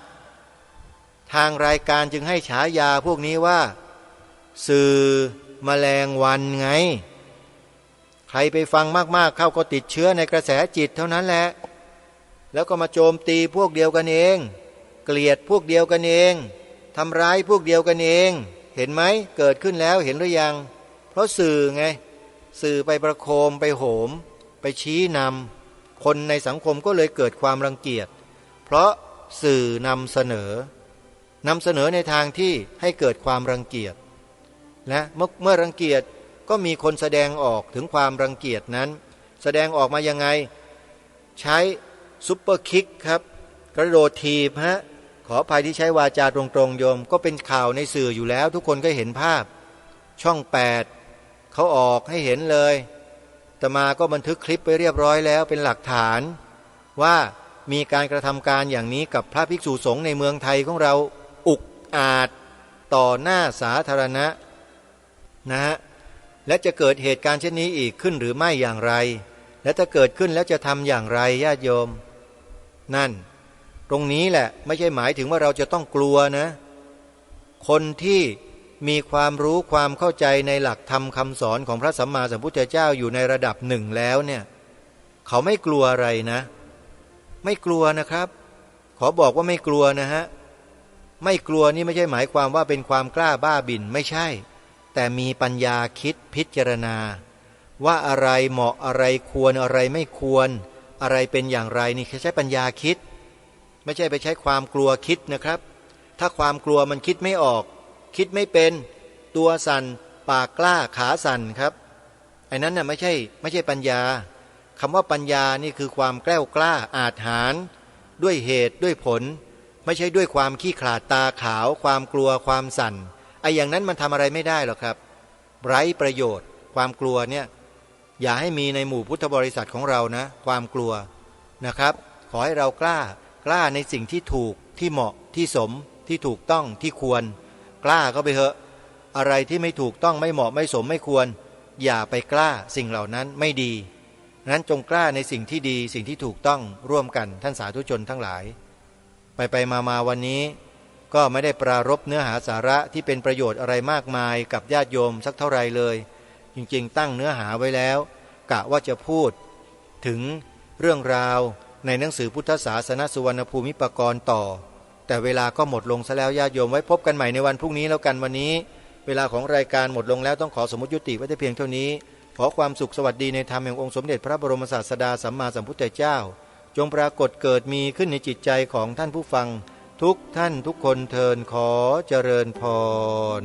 ๆทางรายการจึงให้ฉายาพวกนี้ว่าสื่อแมลงวันไงใครไปฟังมากๆเข้าก็ติดเชื้อในกระแสจิตเท่านั้นแหละแล้วก็มาโจมตีพวกเดียวกันเองเกลียดพวกเดียวกันเองทำร้ายพวกเดียวกันเองเห็นไหมเกิดขึ้นแล้วเห็นหรือยังเพราะสื่อไงสื่อไปประโคมไปโหมไปชี้นำคนในสังคมก็เลยเกิดความรังเกียจเพราะสื่อนำเสนอในทางที่ให้เกิดความรังเกียจและเมื่อรังเกียจก็มีคนแสดงออกถึงความรังเกียจนั้นแสดงออกมายังไงใช้ซุปเปอร์คิกครับกระโดดถีบฮะขออภัยที่ใช้วาจาตรงๆโยมก็เป็นข่าวในสื่ออยู่แล้วทุกคนก็เห็นภาพช่อง8เขาออกให้เห็นเลยอาตมาก็บันทึกคลิปไปเรียบร้อยแล้วเป็นหลักฐานว่ามีการกระทำการอย่างนี้กับพระภิกษุสงฆ์ในเมืองไทยของเราอุกอาจต่อหน้าสาธารณะนะฮะและจะเกิดเหตุการณ์เช่นนี้อีกขึ้นหรือไม่อย่างไรและถ้าเกิดขึ้นแล้วจะทำอย่างไรญาติโยมนั่นตรงนี้แหละไม่ใช่หมายถึงว่าเราจะต้องกลัวนะคนที่มีความรู้ความเข้าใจในหลักธรรมคำสอนของพระสัมมาสัมพุทธเจ้าอยู่ในระดับหนึ่งแล้วเนี่ยเขาไม่กลัวอะไรนะไม่กลัวนะครับขอบอกว่าไม่กลัวนะฮะไม่กลัวนี่ไม่ใช่หมายความว่าเป็นความกล้าบ้าบิ่นไม่ใช่แต่มีปัญญาคิดพิจารณาว่าอะไรเหมาะอะไรควรอะไรไม่ควรอะไรเป็นอย่างไรนี่ใช้ปัญญาคิดไม่ใช่ไปใช้ความกลัวคิดนะครับถ้าความกลัวมันคิดไม่ออกคิดไม่เป็นตัวสั่นปากกล้าขาสั่นครับไอ้นั้นน่ะไม่ใช่ปัญญาคำว่าปัญญานี่คือความแกล้วกล้าอาจหาญด้วยเหตุด้วยผลไม่ใช่ด้วยความขี้ขลาดตาขาวความกลัวความสั่นไอ้อย่างนั้นมันทำอะไรไม่ได้หรอกครับไร้ประโยชน์ความกลัวเนี่ยอย่าให้มีในหมู่พุทธบริษัทของเรานะความกลัวนะครับขอให้เรากล้าในสิ่งที่ถูกที่เหมาะที่สมที่ถูกต้องที่ควรกล้าก็ไปเถอะอะไรที่ไม่ถูกต้องไม่เหมาะไม่สมไม่ควรอย่าไปกล้าสิ่งเหล่านั้นไม่ดีนั้นจงกล้าในสิ่งที่ดีสิ่งที่ถูกต้องร่วมกันท่านสาธุชนทั้งหลายไปมาวันนี้ก็ไม่ได้ปรารภเนื้อหาสาระที่เป็นประโยชน์อะไรมากมายกับญาติโยมสักเท่าไรเลยจริงๆตั้งเนื้อหาไว้แล้วกะว่าจะพูดถึงเรื่องราวในหนังสือพุทธศาสนสุวรรณภูมิปกรณ์ต่อแต่เวลาก็หมดลงซะแล้วญาติโยมไว้พบกันใหม่ในวันพรุ่งนี้แล้วกันวันนี้เวลาของรายการหมดลงแล้วต้องขอสมมุติยุติไว้แต่เพียงเท่านี้ขอความสุขสวัสดีในธรรมแห่งองค์สมเด็จพระบรมศาสดาสัมมาสัมพุทธเจ้าจงปรากฏเกิดมีขึ้นในจิตใจของท่านผู้ฟังทุกท่านทุกคนเทินขอเจริญพร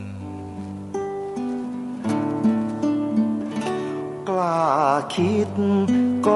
กล้าคิด